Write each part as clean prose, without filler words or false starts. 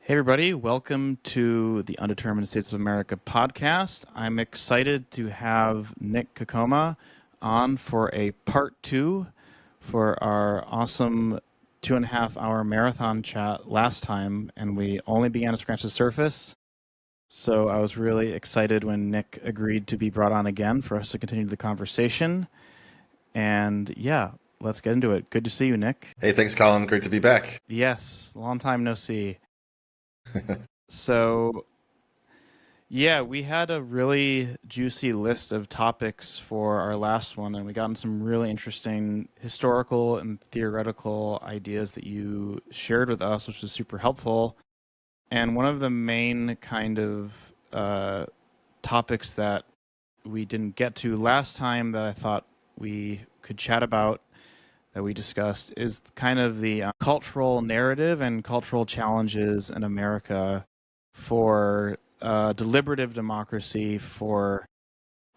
Hey, everybody. Welcome to the Undetermined States of America podcast. I'm excited to have Nick Coccoma on for a part two for our awesome 2.5 hour marathon chat last time, and we only began to scratch the surface. So I was really excited when Nick agreed to be brought on again for us to continue the conversation. And yeah, let's get into it. Good to see you, Nick. Hey, thanks, Colin. Great to be back. Yes, long time no see. So, yeah, we had a really juicy list of topics for our last one, and we got some really interesting historical and theoretical ideas that you shared with us, which was super helpful. And one of the main kind of topics that we didn't get to last time that I thought we could chat about, that we discussed, is kind of the cultural narrative and cultural challenges in America for deliberative democracy, for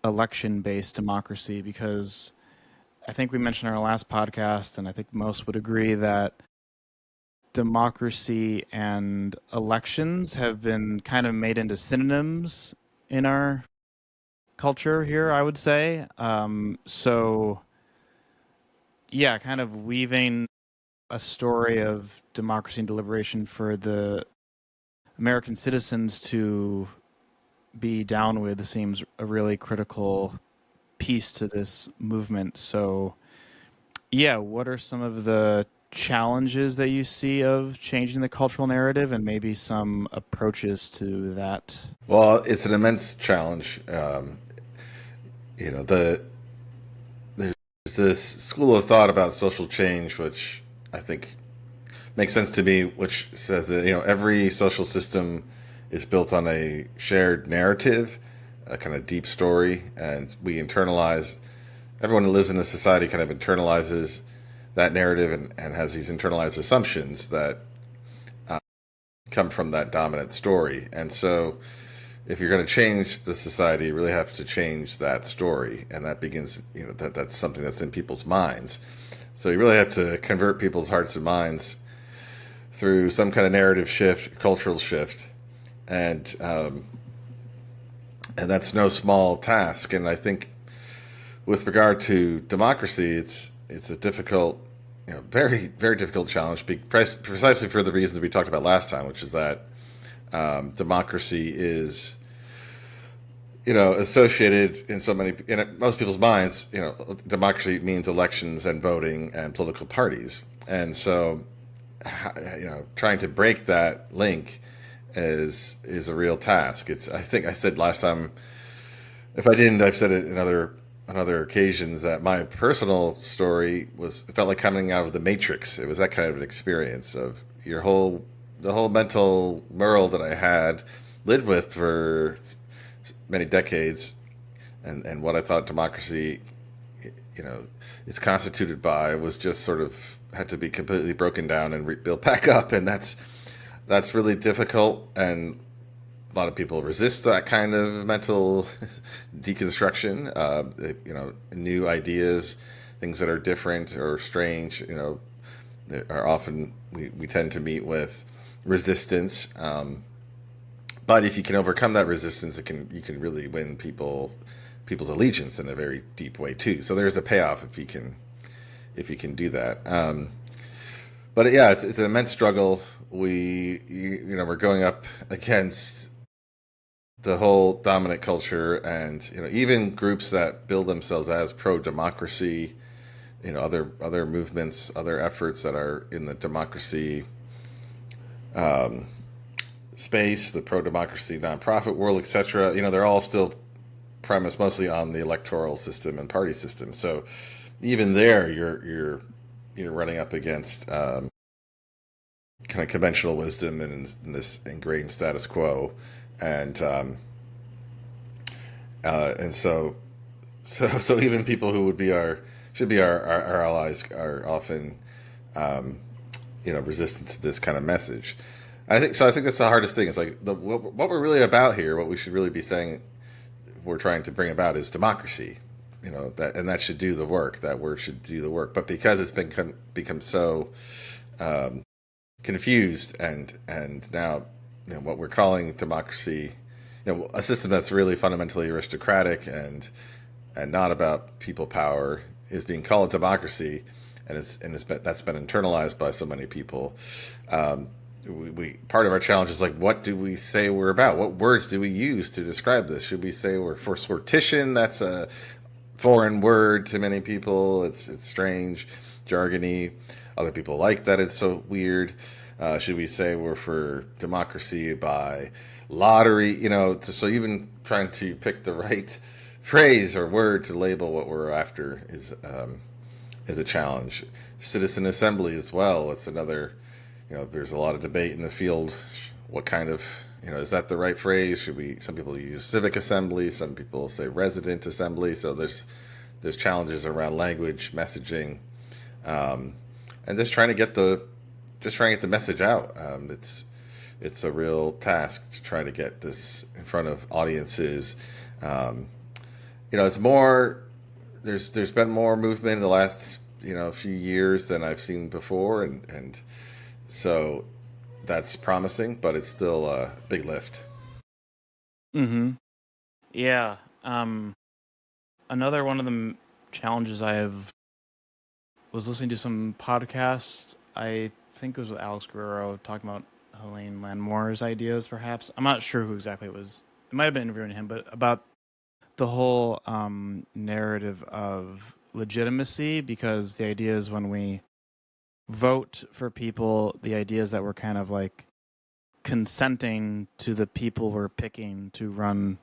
election-based democracy, because I think we mentioned in our last podcast, and I think most would agree that democracy and elections have been kind of made into synonyms in our culture here, I would say. So, yeah, kind of weaving a story of democracy and deliberation for the American citizens to be down with seems a really critical piece to this movement. So, yeah, what are some of the challenges that you see of changing the cultural narrative and maybe some approaches to that? Well, it's an immense challenge. There's this school of thought about social change, which I think makes sense to me, which says that every social system is built on a shared narrative, a kind of deep story, and we internalize. Everyone who lives in a society kind of internalizes that narrative and has these internalized assumptions that come from that dominant story. And so, if you're going to change the society, you really have to change that story, and that begins, that's something that's in people's minds. So you really have to convert people's hearts and minds through some kind of narrative shift, cultural shift, and that's no small task. And I think, with regard to democracy, it's a difficult, very very difficult challenge, precisely for the reasons we talked about last time, which is that democracy is associated in most people's minds. Democracy means elections and voting and political parties, and so trying to break that link is a real task. I think I said last time, if I didn't, I've said it on other occasions, that my personal story it felt like coming out of the Matrix. It was that kind of an experience of the whole mental world that I had lived with for many decades, and what I thought democracy, is constituted by, was just sort of had to be completely broken down and rebuilt back up, and that's really difficult, and a lot of people resist that kind of mental deconstruction. New ideas, things that are different or strange, are often, we tend to meet with resistance. But if you can overcome that resistance, you can really win people's allegiance in a very deep way too. So there's a payoff if you can do that. But yeah, it's an immense struggle. We're going up against the whole dominant culture, and even groups that build themselves as pro-democracy, other movements, other efforts that are in the democracy space, the pro-democracy nonprofit world, etc. They're all still premised mostly on the electoral system and party system. So even there, you're running up against kind of conventional wisdom and this ingrained status quo, and so even people who should be our allies are often resistant to this kind of message. I think that's the hardest thing. It's like what we're really about here. What we should really be saying, we're trying to bring about, is democracy. That should do the work. That word should do the work. But because it's become so confused and now what we're calling democracy, a system that's really fundamentally aristocratic and not about people power, is being called democracy, and that's been internalized by so many people. We part of our challenge is like, what do we say we're about? What words do we use to describe this? Should we say we're for sortition? That's a foreign word to many people. It's strange, jargony. Other people like that. It's so weird. Should we say we're for democracy by lottery? So even trying to pick the right phrase or word to label what we're after is a challenge. Citizen assembly as well. It's another. There's a lot of debate in the field. What kind of, is that the right phrase? Some people use civic assembly, some people say resident assembly. So there's challenges around language, messaging, and just trying to get the message out. It's a real task to try to get this in front of audiences. It's more, there's been more movement in the last, few years than I've seen before. And so that's promising, but it's still a big lift. Mm-hmm. Yeah. Another one of the challenges was listening to some podcasts. I think it was with Alex Guerrero talking about Helene Landmore's ideas, perhaps. I'm not sure who exactly it was. It might have been interviewing him, but about the whole narrative of legitimacy, because the idea is when we vote for people, the idea is that we're kind of like consenting to the people we're picking to run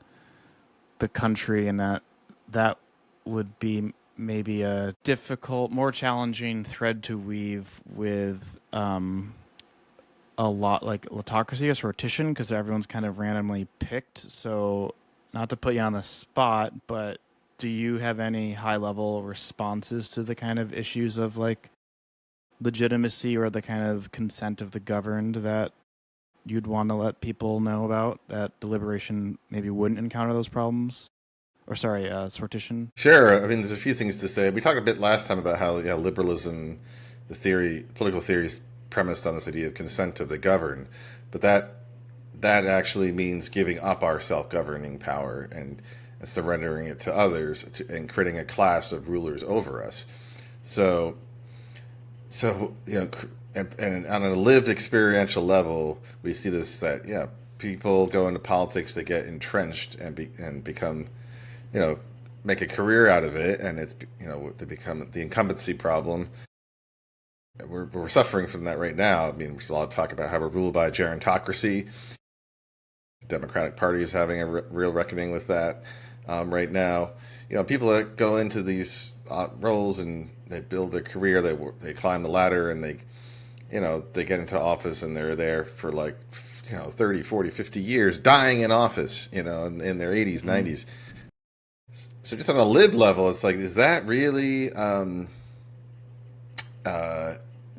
the country, and that would be maybe a difficult, more challenging thread to weave with a lot like autocracy or sortition, because everyone's kind of randomly picked. So not to put you on the spot, but do you have any high level responses to the kind of issues of like legitimacy or the kind of consent of the governed that you'd want to let people know about, that deliberation maybe wouldn't encounter those problems? Or sorry, sortition? Sure. I mean, there's a few things to say. We talked a bit last time about how liberalism, political theory is premised on this idea of consent of the governed, but that actually means giving up our self-governing power and surrendering it to others and creating a class of rulers over us. So and on a lived experiential level, we see this, that people go into politics, they get entrenched and become, make a career out of it, and it's they become the incumbency problem. We're suffering from that right now. I mean, there's a lot of talk about how we're ruled by a gerontocracy. The Democratic Party is having a real reckoning with that right now. People that go into these roles and they build their career, they climb the ladder, and they get into office, and they're there for 30, 40, 50 years, dying in office, in their 80s, 90s. So just on a lived level, it's like, is that really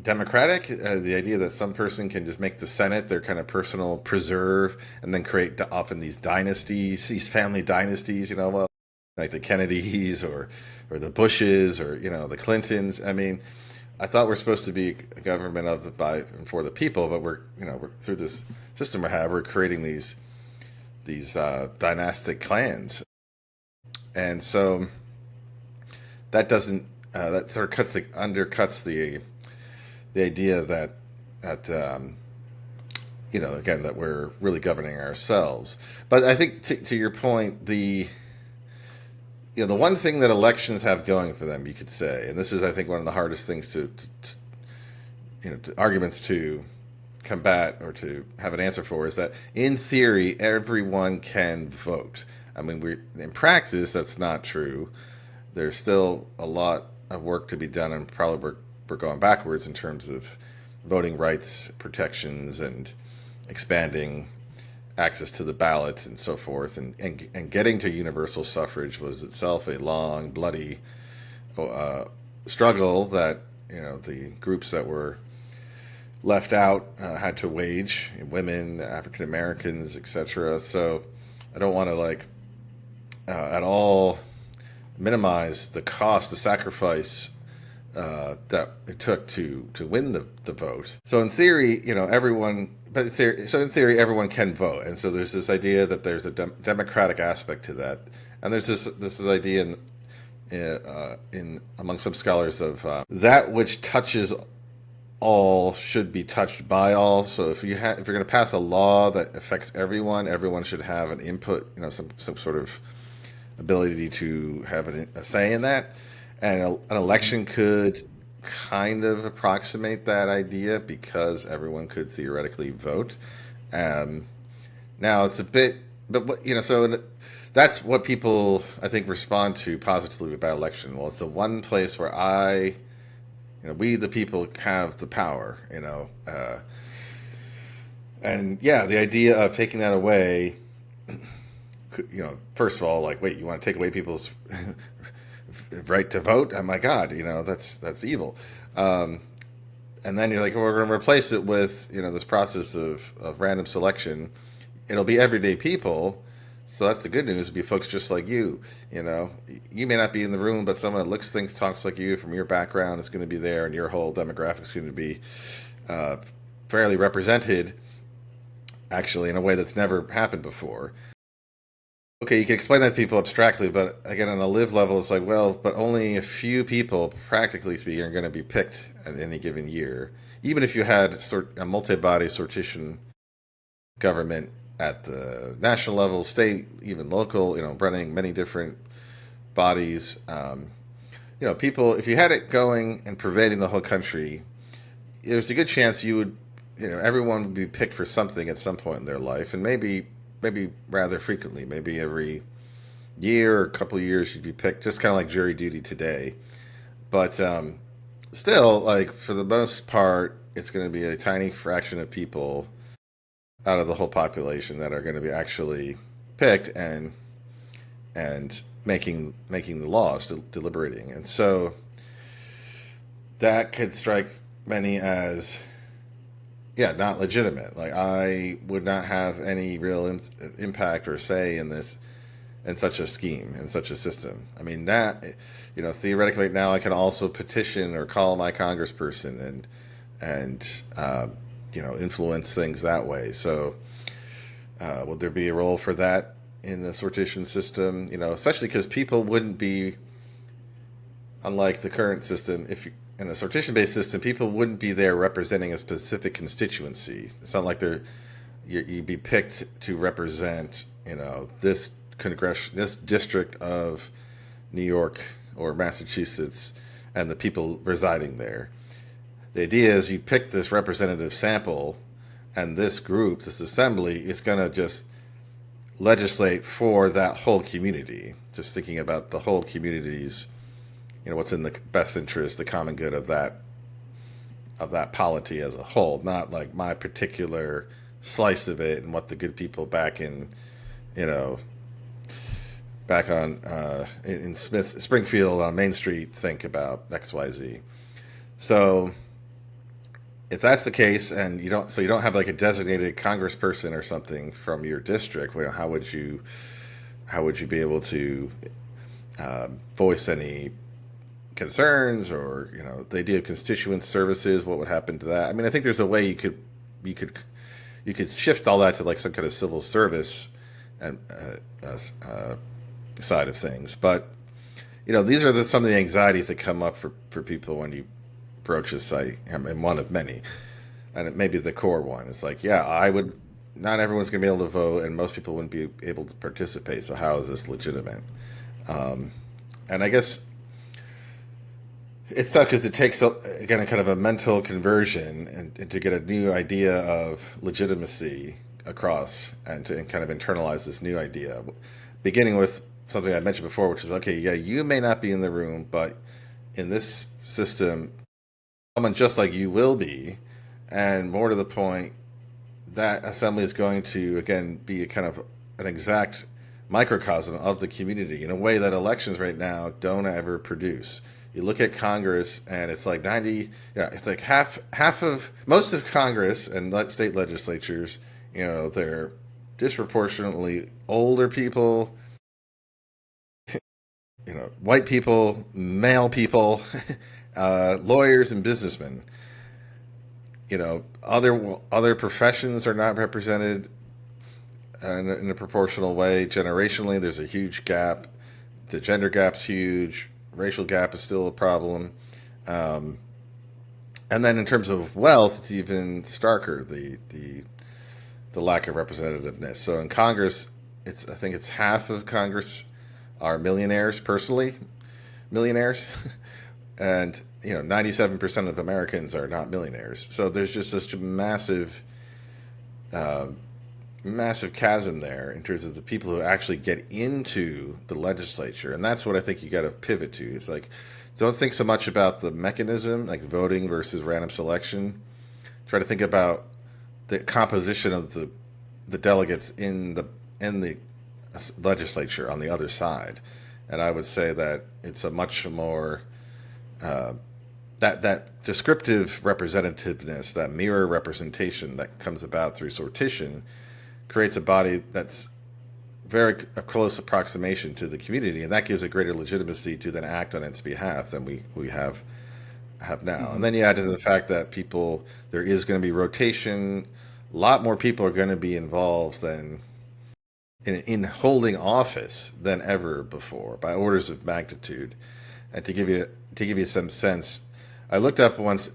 democratic? The idea that some person can just make the Senate their kind of personal preserve and then create often these dynasties, these family dynasties, like the Kennedys or the Bushes or, the Clintons. I mean, I thought we're supposed to be a government of, by, and for the people, but we're through this system we're creating these dynastic clans. And so that doesn't, that sort of undercuts the idea that again, that we're really governing ourselves. But I think to your point, the one thing that elections have going for them, you could say, and this is, I think, one of the hardest things to arguments to combat or to have an answer for, is that in theory, everyone can vote. I mean, in practice, that's not true. There's still a lot of work to be done, and probably we're going backwards in terms of voting rights protections and expanding access to the ballot and so forth, and getting to universal suffrage was itself a long, bloody struggle that the groups that were left out had to wage, women, African Americans, etc. So I don't want to at all minimize the cost, the sacrifice that it took to win the vote. So in theory, everyone, but so in theory, everyone can vote, and so there's this idea that there's a democratic aspect to that, and there's this idea in among some scholars of that which touches all should be touched by all. So if if you're going to pass a law that affects everyone, everyone should have an input, some sort of ability to have a say in that. And an election could kind of approximate that idea because everyone could theoretically vote. Um, Now it's a bit, but that's what people I think respond to positively about election. Well, it's the one place where we the people have the power, and yeah, the idea of taking that away, first of all, like, wait, you want to take away people's right to vote? Oh my God, that's evil. Um, and then you're like, well, we're going to replace it with this process of random selection. It'll be everyday people. So that's the good news. It'll be folks just like you. You may not be in the room, but someone that looks, thinks, talks like you from your background is going to be there, and your whole demographic is going to be uh, fairly represented, actually, in a way that's never happened before. Okay, you can explain that to people abstractly, but again, on a live level, it's like, well, but only a few people, practically speaking, are going to be picked at any given year. Even if you had a multi-body sortition government at the national level, state, even local, running many different bodies. People, if you had it going and pervading the whole country, there's a good chance everyone would be picked for something at some point in their life, and maybe rather frequently, maybe every year or a couple of years you'd be picked, just kind of like jury duty today. But still, like, for the most part, it's going to be a tiny fraction of people out of the whole population that are going to be actually picked and making the laws, deliberating. And so that could strike many as, yeah, not legitimate. Like, I would not have any real impact or say in this, in such a scheme, in such a system. I mean, that, theoretically now I can also petition or call my congressperson and influence things that way. So would there be a role for that in the sortition system? Especially because people wouldn't be, unlike the current system, in a sortition-based system, people wouldn't be there representing a specific constituency. It's not like you'd be picked to represent, this this district of New York or Massachusetts and the people residing there. The idea is you pick this representative sample, and this group, this assembly, is going to just legislate for that whole community. Just thinking about the whole community's, what's in the best interest, the common good of that polity as a whole, not like my particular slice of it and what the good people back in, in Springfield on Main Street think about X, Y, Z. So if that's the case, and you don't have like a designated congressperson or something from your district, how would you be able to voice any concerns, or the idea of constituent services? What would happen to that? I mean, I think there's a way you could shift all that to like some kind of civil service and side of things. But these are some of the anxieties that come up for people when you approach this. I am one of many, and it may be the core one. It's like, yeah, not everyone's going to be able to vote, and most people wouldn't be able to participate. So how is this legitimate? And I guess it's tough because it takes, again, a kind of a mental conversion and to get a new idea of legitimacy across, and to kind of internalize this new idea, beginning with something I mentioned before, which is, okay, yeah, you may not be in the room, but in this system, someone just like you will be. And more to the point, that assembly is going to, again, be a kind of an exact microcosm of the community in a way that elections right now don't ever produce. You look at Congress, and it's like it's like most of Congress and state legislatures, they're disproportionately older people, white people, male people, lawyers and businessmen. Other professions are not represented in a proportional way. Generationally, there's a huge gap. The gender gap's huge. Racial gap is still a problem. Um, and then in terms of wealth, it's even starker. The lack of representativeness. So in Congress, I think it's half of Congress are millionaires personally, millionaires, and 97% of Americans are not millionaires. So there's just this uh, massive chasm there in terms of the people who actually get into the legislature, and that's what I think you got to pivot to. It's like, don't think so much about the mechanism, like voting versus random selection. Try to think about the composition of the delegates in the legislature on the other side, and I would say that it's a much more uh, that descriptive representativeness, that mirror representation that comes about through sortition, creates a body that's a close approximation to the community, and that gives a greater legitimacy to then act on its behalf than we have now. And Hmm. then you add to the fact that there is going to be rotation. A lot more people are going to be involved than in holding office than ever before by orders of magnitude. And to give you some sense, I looked up once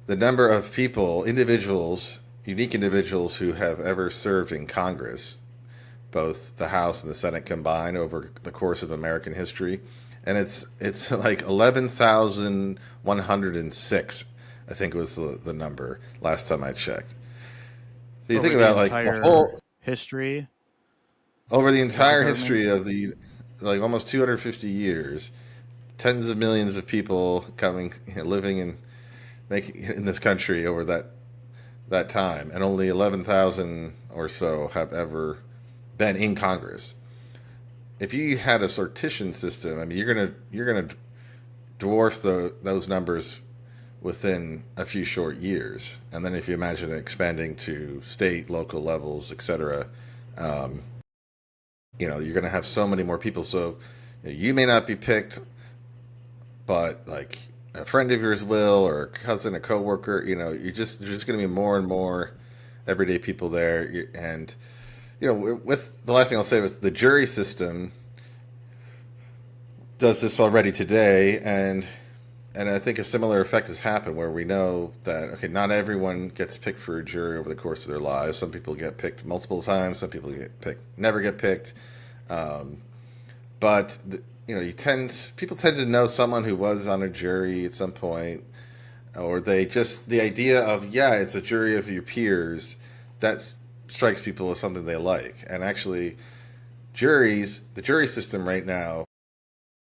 the number of individuals, unique individuals who have ever served in Congress, both the House and the Senate combined over the course of American history, and it's like 11,106. I think was the number last time I checked. So you think Over the about like the whole entire history over the of the entire government. history of the like almost 250 years, tens of millions of people coming, living and making in this country over that time, and only 11,000 or so have ever been in Congress. If you had a sortition system, I mean, you're gonna dwarf those numbers within a few short years, and then if you imagine it expanding to state, local levels, etc., um, you're going to have so many more people. So you may not be picked, but like a friend of yours will, or a cousin, a coworker. There's just going to be more and more everyday people there, and with the last thing I'll say with the jury system does this already today, and I think a similar effect has happened where we know that okay, not everyone gets picked for a jury over the course of their lives. Some people get picked multiple times. Some people never get picked. Um, but people tend to know someone who was on a jury at some point, or the idea of it's a jury of your peers that strikes people as something they like. And actually, the jury system right now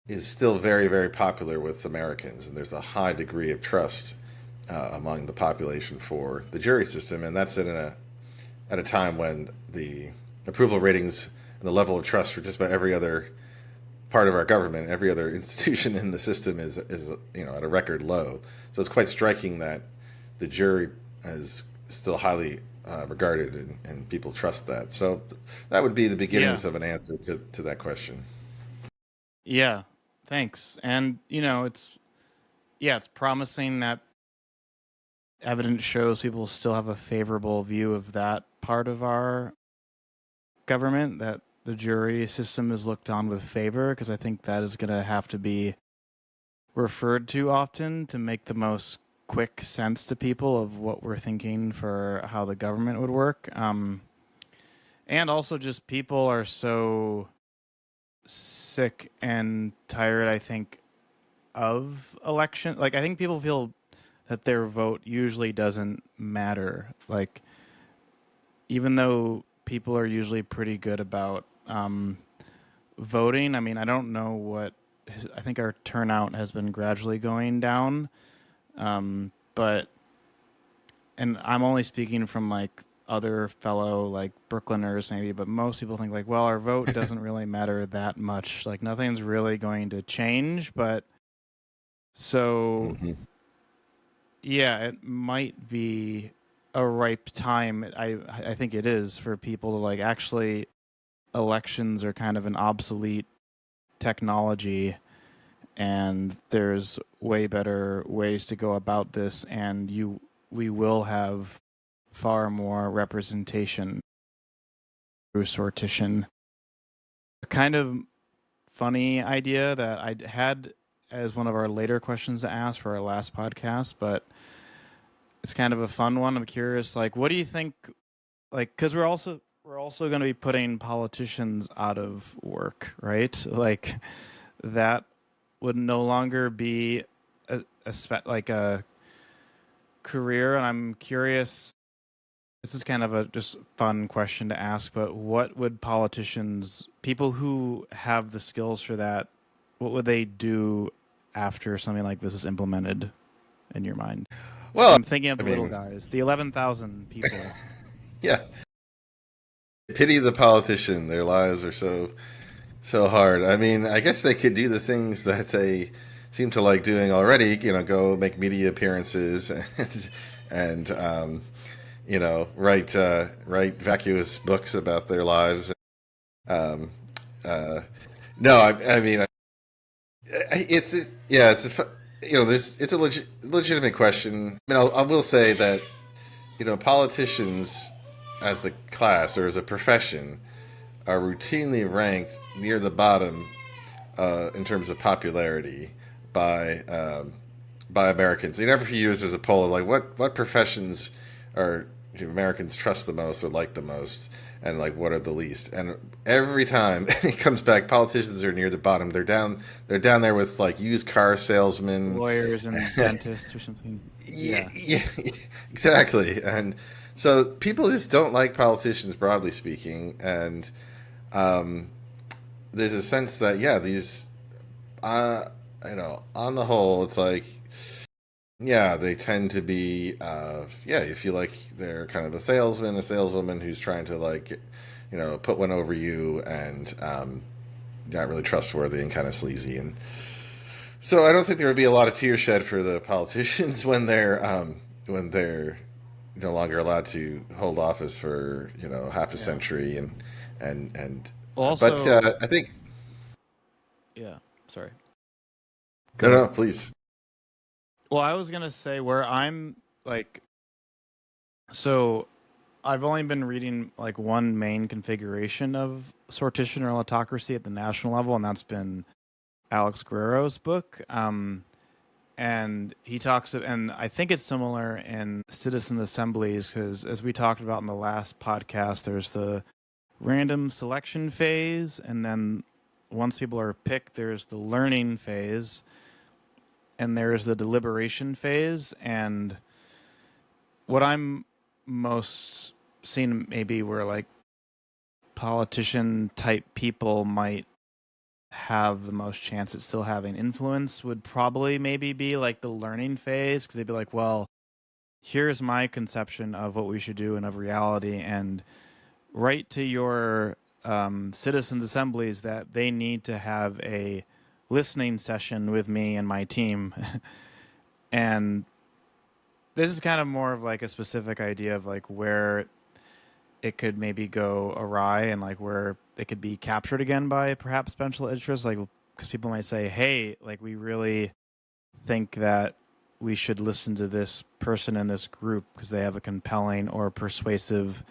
is still very, very popular with Americans, and there's a high degree of trust among the population for the jury system, and that's at a time when the approval ratings and the level of trust for just about every other part of our government, every other institution in the system is at a record low. So it's quite striking that the jury is still highly regarded, and people trust that. So that would be the Yeah, beginnings of an answer to that question. yeah. Thanks. And it's promising that evidence shows people still have a favorable view of that part of our government, that the jury system is looked on with favor, because I think that is going to have to be referred to often to make the most quick sense to people of what we're thinking for how the government would work. And also, just people are so sick and tired, I think, of election. Like, I think people feel that their vote usually doesn't matter. Like, even though people are usually pretty good about voting, I mean, I don't know I think our turnout has been gradually going down. But, and I'm only speaking from like other fellow like Brooklyners maybe, but most people think like, well, our vote doesn't really matter that much. Like, nothing's really going to change. But so, Hmm. yeah, it might be a ripe time. I think it is for people to like actually, elections are kind of an obsolete technology, and there's way better ways to go about this, and you we will have far more representation through sortition. A kind of funny idea that I had as one of our later questions to ask for our last podcast, but it's kind of a fun one. I'm curious, like, what do you think? Like, because we're also going to be putting politicians out of work, right? Like, that would no longer be like a career, and I'm curious. This is kind of a just fun question to ask, but what would politicians, people who have the skills for that, what would they do after something like this was implemented in your mind? Well, I'm thinking of I the little mean, guys, the 11,000 people. yeah, pity the politician. Their lives are so hard. I mean, I guess they could do the things that they seem to like doing already. Go make media appearances and write vacuous books about their lives. Um, uh, no, I mean, it's a legitimate question. I mean, I will say that politicians as a class or as a profession are routinely ranked near the bottom in terms of popularity by by Americans. Every few years there's a poll of like what professions are do Americans trust the most or like the most, and like what are the least. And every time it comes back, politicians are near the bottom. They're down there with like used car salesmen, Lawyers and dentists or something. yeah, Yeah. yeah, exactly. And so people just don't like politicians, broadly speaking. And um, there's a sense that these, on the whole, it's like they tend to be you feel like they're kind of a salesman, a saleswoman who's trying to like put one over you, and not really trustworthy and kind of sleazy. And so I don't think there would be a lot of tears shed for the politicians when they're no longer allowed to hold office for half a Yeah. century. And but Also, I think yeah, sorry. Go no, ahead. no, please. Well, I was going to say where I'm like, so I've only been reading like one main configuration of sortition or autocracy at the national level, and that's been Alex Guerrero's book. And he talks, and I think it's similar in citizen assemblies because, as we talked about in the last podcast, there's the random selection phase, and then once people are picked, there's the learning phase, and there's the deliberation phase. And what I'm most seeing maybe where like politician type people might have the most chance at still having influence would probably maybe be like the learning phase, because they'd be like, well, here's my conception of what we should do and of reality, and write to your citizens assemblies that they need to have a listening session with me and my team. And this is kind of more of like a specific idea of like where it could maybe go awry, and like where it could be captured again by perhaps special interests, like because people might say, hey, like we really think that we should listen to this person in this group because they have a compelling or persuasive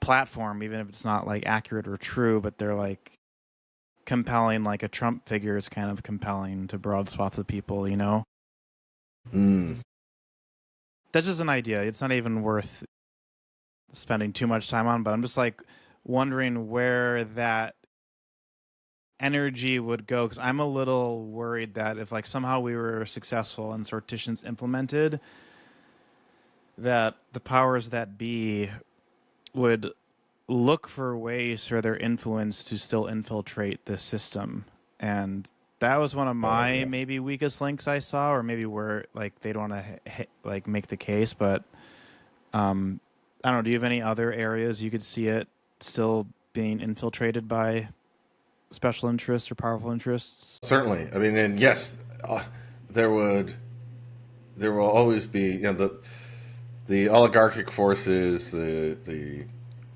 platform, even if it's not like accurate or true, but they're like compelling, like a Trump figure is kind of compelling to broad swaths of people. Mm. That's just an idea. It's not even worth spending too much time on, but I'm just like wondering where that energy would go, because I'm a little worried that if like somehow we were successful and sortitions implemented, that the powers that be would look for ways for their influence to still infiltrate the system. And that was one of Oh my yeah. maybe weakest links I saw, or maybe where like they don't want to like make the case. But I don't know, do you have any other areas you could see it still being infiltrated by special interests or powerful interests? Certainly. I mean, and yes, there would there will always be the oligarchic forces, the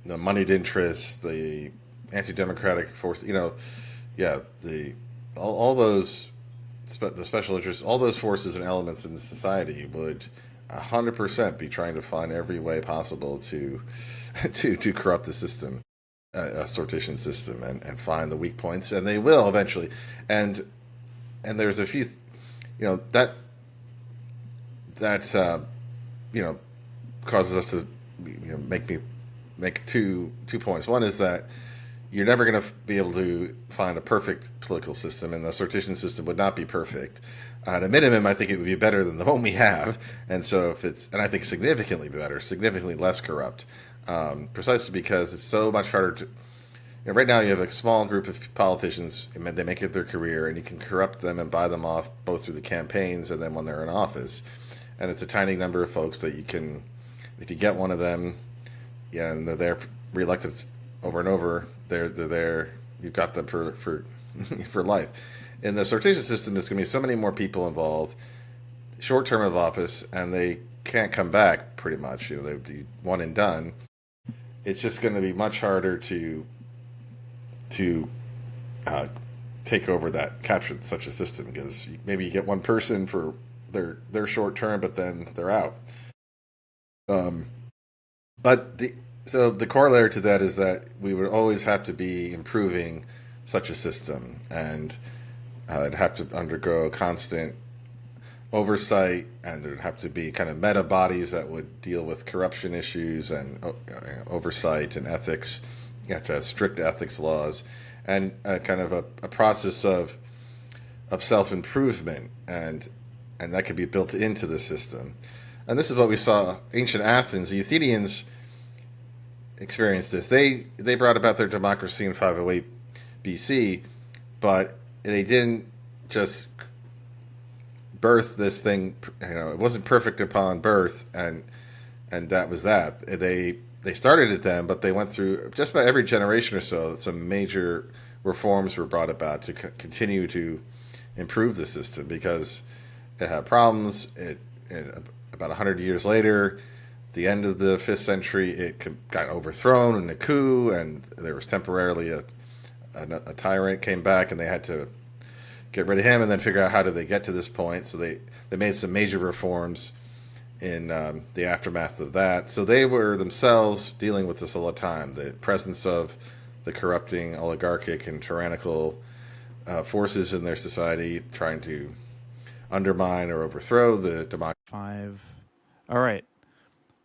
moneyed interests, the anti-democratic force. The all those the special interests, all those forces and elements in society would 100% be trying to find every way possible to to corrupt the system, a sortition system, and find the weak points, and they will eventually. And there's a few, that you know causes us to make two points. One is that you're never going to be able to find a perfect political system, and the sortition system would not be perfect. At a minimum, I think it would be better than the one we have, and so and I think significantly better, significantly less corrupt, precisely because it's so much harder to. Right now, you have a small group of politicians, and they make it their career, and you can corrupt them and buy them off both through the campaigns and then when they're in office. And it's a tiny number of folks that you can, if you get one of them, and they're there reelected over and over, they're there. You've got them for for life. In the sortation system, there's going to be so many more people involved, short term of office, and they can't come back. Pretty much, they'll be one and done. It's just going to be much harder to take over that, capture such a system, because maybe you get one person for their short term, but then they're out. But the corollary to that is that we would always have to be improving such a system, and it'd have to undergo constant oversight, and there'd have to be kind of meta bodies that would deal with corruption issues and oversight and ethics. You have to have strict ethics laws, and kind of a process of self-improvement, and that could be built into the system. And this is what we saw ancient Athens. The Athenians experienced this. They brought about their democracy in 508 BC, but they didn't just birth this thing. It wasn't perfect upon birth, and that was that. They started it then, but they went through just about every generation or so. Some major reforms were brought about to continue to improve the system, because it had problems. About 100 years later, the end of the 5th century, it got overthrown in a coup, and there was temporarily a tyrant came back, and they had to get rid of him and then figure out how did they get to this point. So they made some major reforms in the aftermath of that. So they were themselves dealing with this all the time, the presence of the corrupting oligarchic and tyrannical forces in their society trying to undermine or overthrow the democracy. 5. All right.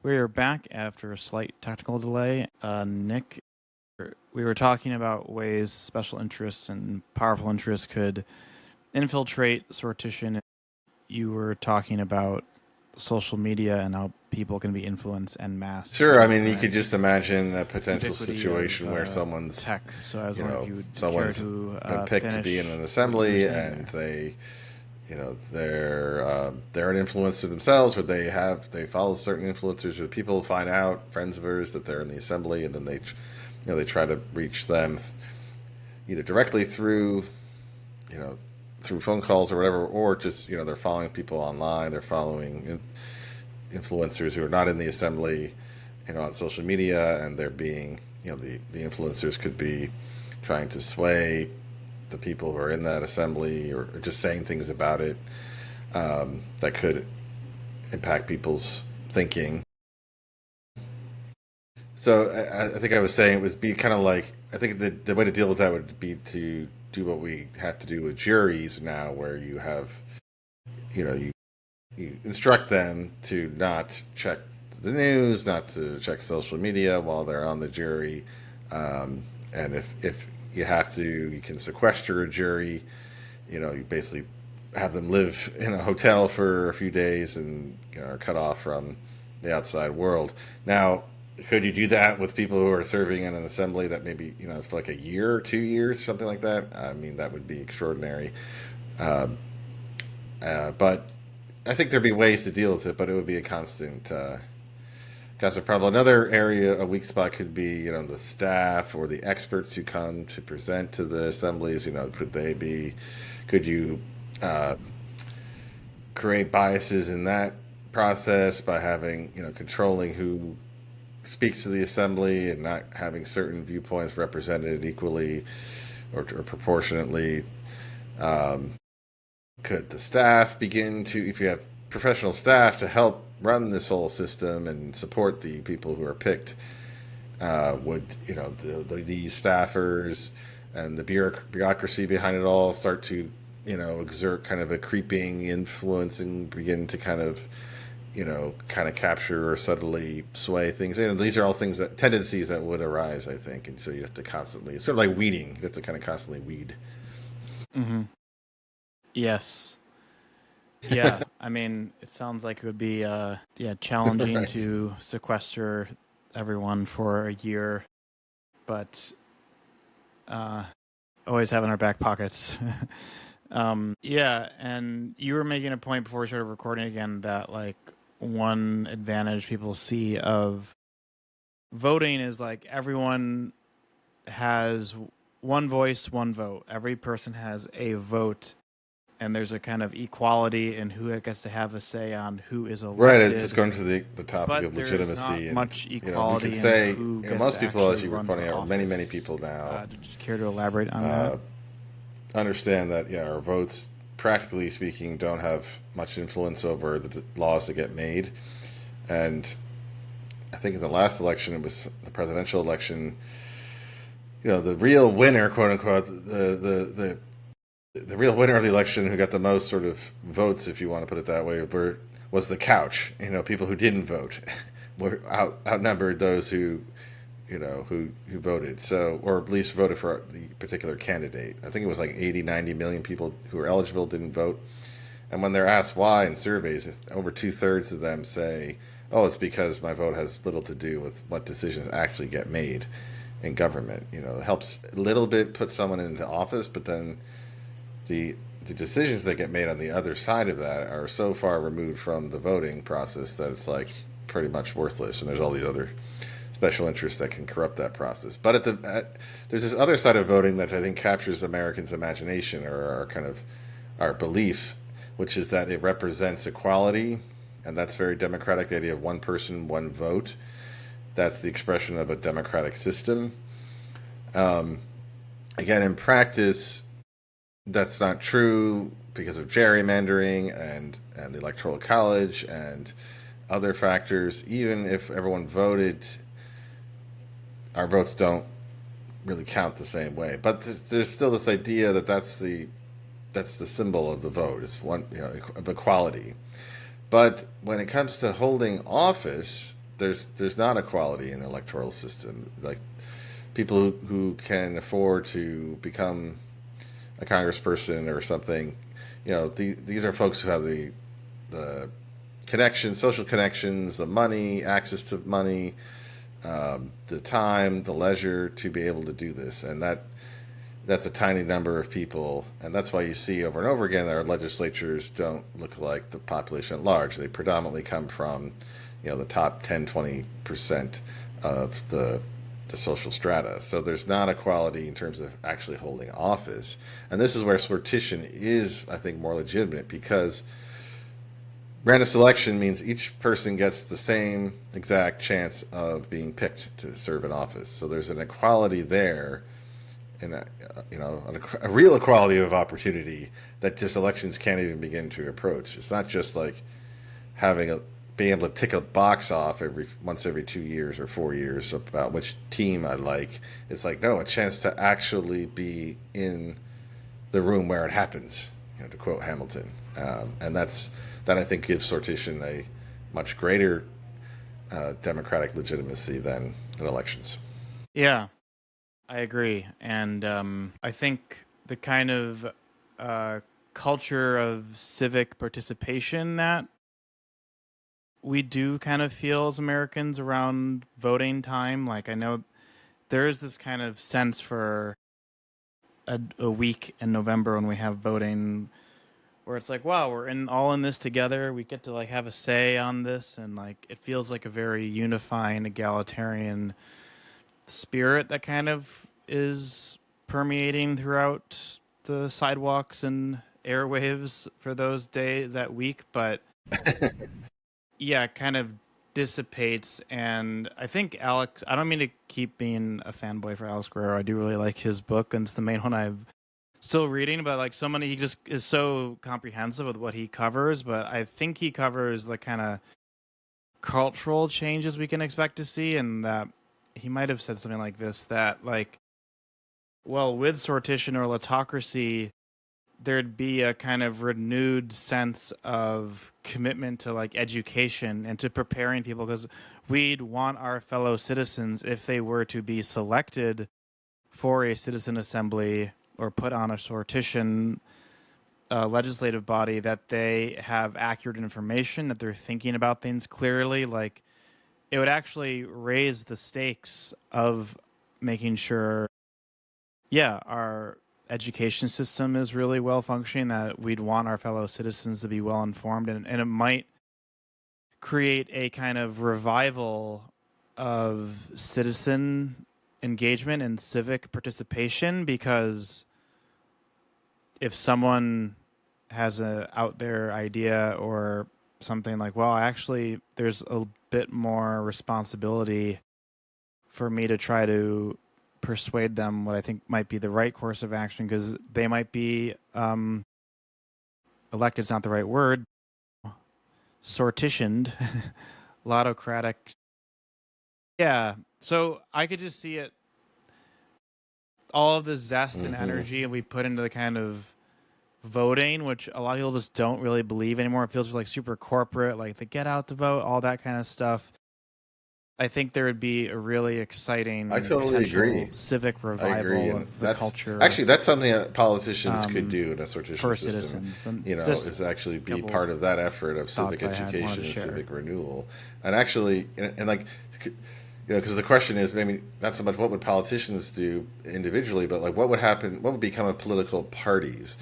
We are back after a slight technical delay. Nick, we were talking about ways special interests and powerful interests could infiltrate sortition. You were talking about social media and how people can be influenced en masse. Sure, I mean, you could just imagine a potential situation where someone's tech. So I was wondering if you would someone's care to been picked to be in an assembly, and they, they're an influencer themselves, or they follow certain influencers, or people find out, friends of theirs, that they're in the assembly, and then they try to reach them either directly through through phone calls or whatever, or just they're following people online, they're following influencers who are not in the assembly, on social media, and they're being the influencers could be trying to sway the people who are in that assembly, or just saying things about it that could impact people's thinking. So I think I was saying it would be kind of like, I think the way to deal with that would be to do what we have to do with juries now, where you have, you instruct them to not check the news, not to check social media while they're on the jury, and if you have to, you can sequester a jury. You basically have them live in a hotel for a few days and are cut off from the outside world. Now, could you do that with people who are serving in an assembly that maybe it's for like a year or 2 years, something like that? I mean, that would be extraordinary. But I think there'd be ways to deal with it, but it would be a constant problem. Another area, a weak spot, could be the staff or the experts who come to present to the assemblies. Could you create biases in that process by having controlling who speaks to the assembly and not having certain viewpoints represented equally or proportionately? Could the staff begin to, if you have professional staff to help run this whole system and support the people who are picked would, these staffers and the bureaucracy behind it all start to, exert kind of a creeping influence and begin to kind of, kind of capture or subtly sway things. And these are all things that tendencies that would arise, I think. And so you have to constantly, it's sort of like weeding. You have to kind of constantly weed. Mm-hmm. Yes. Yeah. I mean, it sounds like it would be, challenging Right. to sequester everyone for a year, but always have in our back pockets. Yeah, and you were making a point before we started recording again that like one advantage people see of voting is like everyone has one voice, one vote. Every person has a vote, and there's a kind of equality in who gets to have a say on who is Right, it's just elected. going to the topic But of there's legitimacy, not and much we could equality in say, who gets most to people, as actually you were run pointing for out, many office. people now Did you care to elaborate on that? understand that our votes, practically speaking, don't have much influence over the laws that get made. And I think in the last election, it was the presidential election. The real winner, quote unquote, the real winner of the election, who got the most sort of votes, if you want to put it that way, was the couch. People who didn't vote were outnumbered those who who voted, so, or at least voted for the particular candidate. I think it was like 80, 90 million people who were eligible didn't vote. And when they're asked why in surveys, over 2/3 of them say, oh, it's because my vote has little to do with what decisions actually get made in government. It helps a little bit put someone into office, but then the decisions that get made on the other side of that are so far removed from the voting process that it's like pretty much worthless. And there's all these other special interests that can corrupt that process. But there's this other side of voting that I think captures Americans' imagination, or our kind of our belief, which is that it represents equality, and that's very democratic. The idea of one person, one vote. That's the expression of a democratic system. Again, in practice, that's not true because of gerrymandering and the electoral college and other factors. Even if everyone voted, our votes don't really count the same way. But there's still this idea that that's the symbol of the vote. It's one, of equality. But when it comes to holding office, there's not equality in the electoral system. Like people who can afford to become a congressperson or something, these are folks who have the connections, social connections, the money, access to money, the time, the leisure to be able to do this. And that's a tiny number of people. And that's why you see over and over again that our legislatures don't look like the population at large. They predominantly come from, the top 10, 20% of the social strata. So there's not equality in terms of actually holding office. And this is where sortition is, I think, more legitimate, because random selection means each person gets the same exact chance of being picked to serve in office. So there's an equality there, and a real equality of opportunity that just elections can't even begin to approach. It's not just like being able to tick a box off once every 2 years or 4 years about which team I like. It's like, no, a chance to actually be in the room where it happens, to quote Hamilton. And that I think gives sortition a much greater democratic legitimacy than elections. Yeah, I agree. And I think the kind of culture of civic participation that we do kind of feel as Americans around voting time. Like, I know there is this kind of sense for a week in November when we have voting, where it's like, wow, we're all in this together. We get to like have a say on this, and like it feels like a very unifying, egalitarian spirit that kind of is permeating throughout the sidewalks and airwaves for those days, that week. But yeah, it kind of dissipates. And I think Alex, I don't mean to keep being a fanboy for Alex Guerrero. I do really like his book, and it's the main one I'm still reading, but like so many, he just is so comprehensive with what he covers. But I think he covers the kind of cultural changes we can expect to see, and that he might have said something like this, that like, well, with sortition or autocracy, there'd be a kind of renewed sense of commitment to like education and to preparing people, because we'd want our fellow citizens, if they were to be selected for a citizen assembly or put on a sortition legislative body, that they have accurate information, that they're thinking about things clearly. Like, it would actually raise the stakes of making sure, yeah, our education system is really well functioning, that we'd want our fellow citizens to be well informed, and it might create a kind of revival of citizen engagement and civic participation, because if someone has a out there idea or something like, well, actually there's a bit more responsibility for me to try to persuade them what I think might be the right course of action, because they might be elected's not the right word, sortitioned, lautocratic. Yeah. So I could just see it, all of the zest and energy we put into the kind of voting, which a lot of people just don't really believe anymore. It feels like super corporate, like the get out to vote, all that kind of stuff. I think there would be a really exciting, I totally agree. Civic I revival agree, and of the culture. actually that's something that politicians could do in a sortition for system. citizens. You know, is actually be part of that effort of civic education and civic renewal, and actually, and like, you know, because the question is maybe not so much what would politicians do individually, but like what would happen, what would become of political parties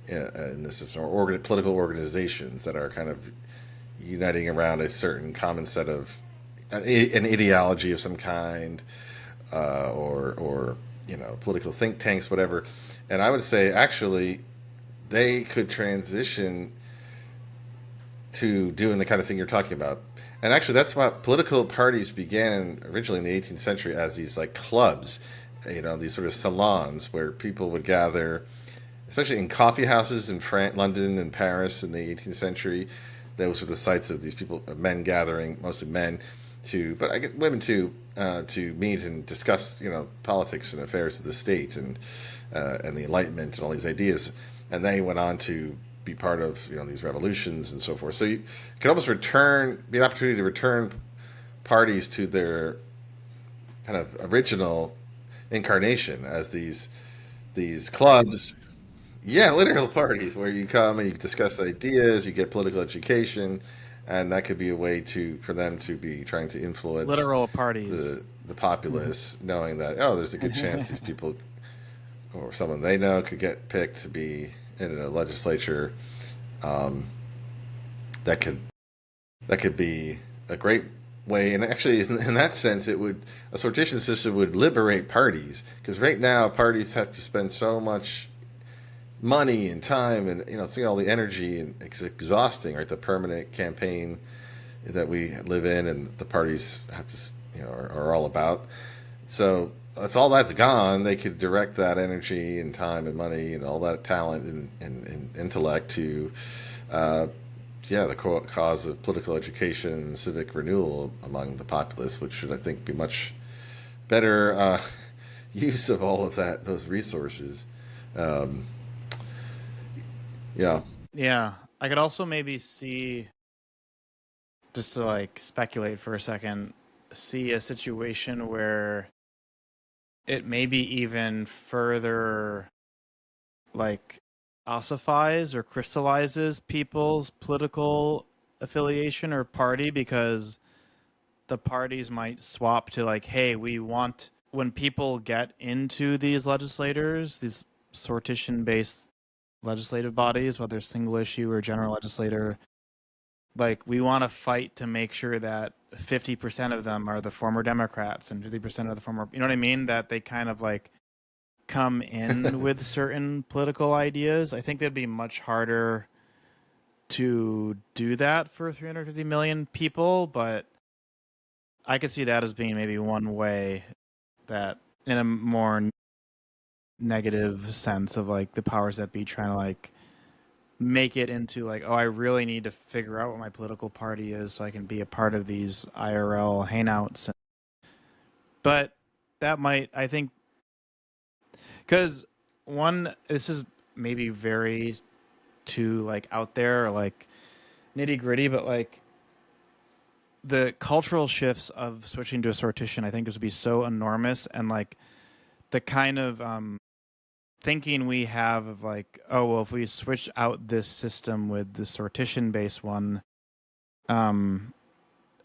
in this system, or political organizations that are kind of uniting around a certain common set of an ideology of some kind, or you know, political think tanks, whatever. And I would say actually they could transition to doing the kind of thing you're talking about. And actually, that's why political parties began originally in the 18th century as these like clubs, you know, these sort of salons where people would gather, especially in coffee houses in London and Paris in the 18th century. Those were the sites of these people, men gathering, mostly men, but I get women too, to meet and discuss, you know, politics and affairs of the state and the Enlightenment and all these ideas. And they went on to be part of, you know, these revolutions and so forth. So you can almost be an opportunity to return parties to their kind of original incarnation as these clubs. Yeah, literal parties where you come and you discuss ideas, you get political education, and that could be a way for them to be trying to influence literal parties, the populace, knowing that, oh, there's a good chance these people or someone they know could get picked to be in a legislature. That could be a great way, and actually, in that sense, a sortition system would liberate parties, because right now parties have to spend so much money and time, and you know, seeing all the energy, and it's exhausting, right? The permanent campaign that we live in, and the parties have to, you know, are all about. So if all that's gone, they could direct that energy and time and money and all that talent and intellect to, the cause of political education and civic renewal among the populace, which should, I think, be much better use of all of those resources. Yeah. Yeah. I could also maybe see, just to like speculate for a second, see a situation where it maybe even further like ossifies or crystallizes people's political affiliation or party, because the parties might swap to like, hey, we want, when people get into these legislators, these sortition based legislative bodies, whether single issue or general legislator, like we want to fight to make sure that 50% of them are the former Democrats and 50% of the former, you know what I mean? That they kind of like come in with certain political ideas. I think that'd be much harder to do that for 350 million people, but I could see that as being maybe one way that, in a more negative sense of like the powers that be trying to like make it into like, oh, I really need to figure out what my political party is so I can be a part of these IRL hangouts. But that might, I think, because one, this is maybe very too like out there or like nitty gritty, but like the cultural shifts of switching to a sortition, I think, would be so enormous, and like the kind of thinking we have of like, oh well, if we switch out this system with the sortition based one, um,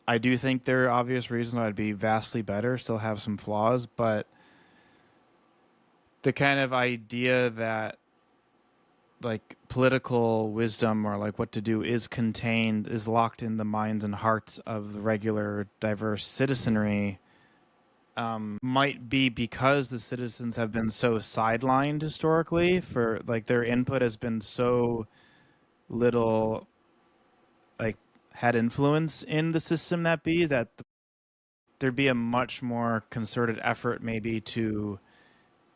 I do think there are obvious reasons why it'd be vastly better, still have some flaws, but the kind of idea that like political wisdom or like what to do is locked in the minds and hearts of the regular diverse citizenry, might be because the citizens have been so sidelined historically, for like their input has been so little like had influence in the system that there'd be a much more concerted effort maybe to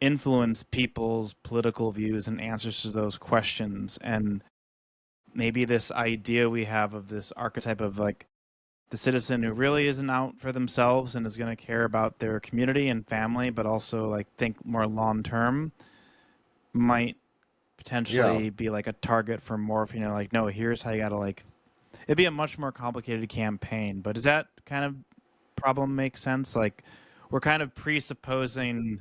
influence people's political views and answers to those questions. And maybe this idea we have of this archetype of like the citizen who really isn't out for themselves and is going to care about their community and family, but also like think more long term, might Yeah. potentially be like a target for morphing. You know, like, no, here's how you got to like, it'd be a much more complicated campaign. But does that kind of problem make sense? Like, we're kind of presupposing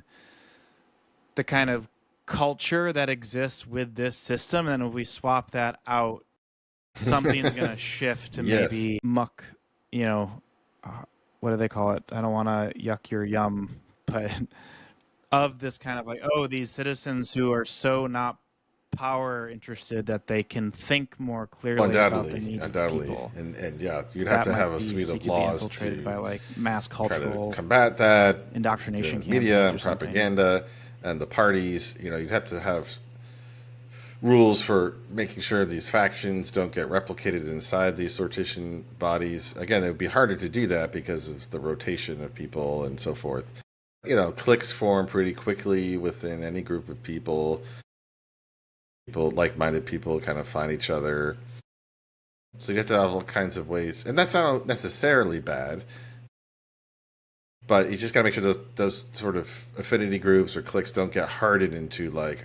the kind of culture that exists with this system, and then if we swap that out, something's going to shift to Yes. maybe muck, you know, what do they call it? I don't want to yuck your yum, but of this kind of like, oh, these citizens who are so not power interested that they can think more clearly about the Undoubtedly, needs of the undoubtedly, people. and yeah, you'd have That to have might a be suite of secretly laws infiltrated by to like mass try to cultural combat that. indoctrination The media campaigns or and something. propaganda and the parties, you'd have to have rules for making sure these factions don't get replicated inside these sortition bodies. Again, it would be harder to do that because of the rotation of people and so forth. Cliques form pretty quickly within any group of people. People, like-minded people, kind of find each other. So you have to have all kinds of ways, and that's not necessarily bad. But you just got to make sure those sort of affinity groups or cliques don't get hardened into like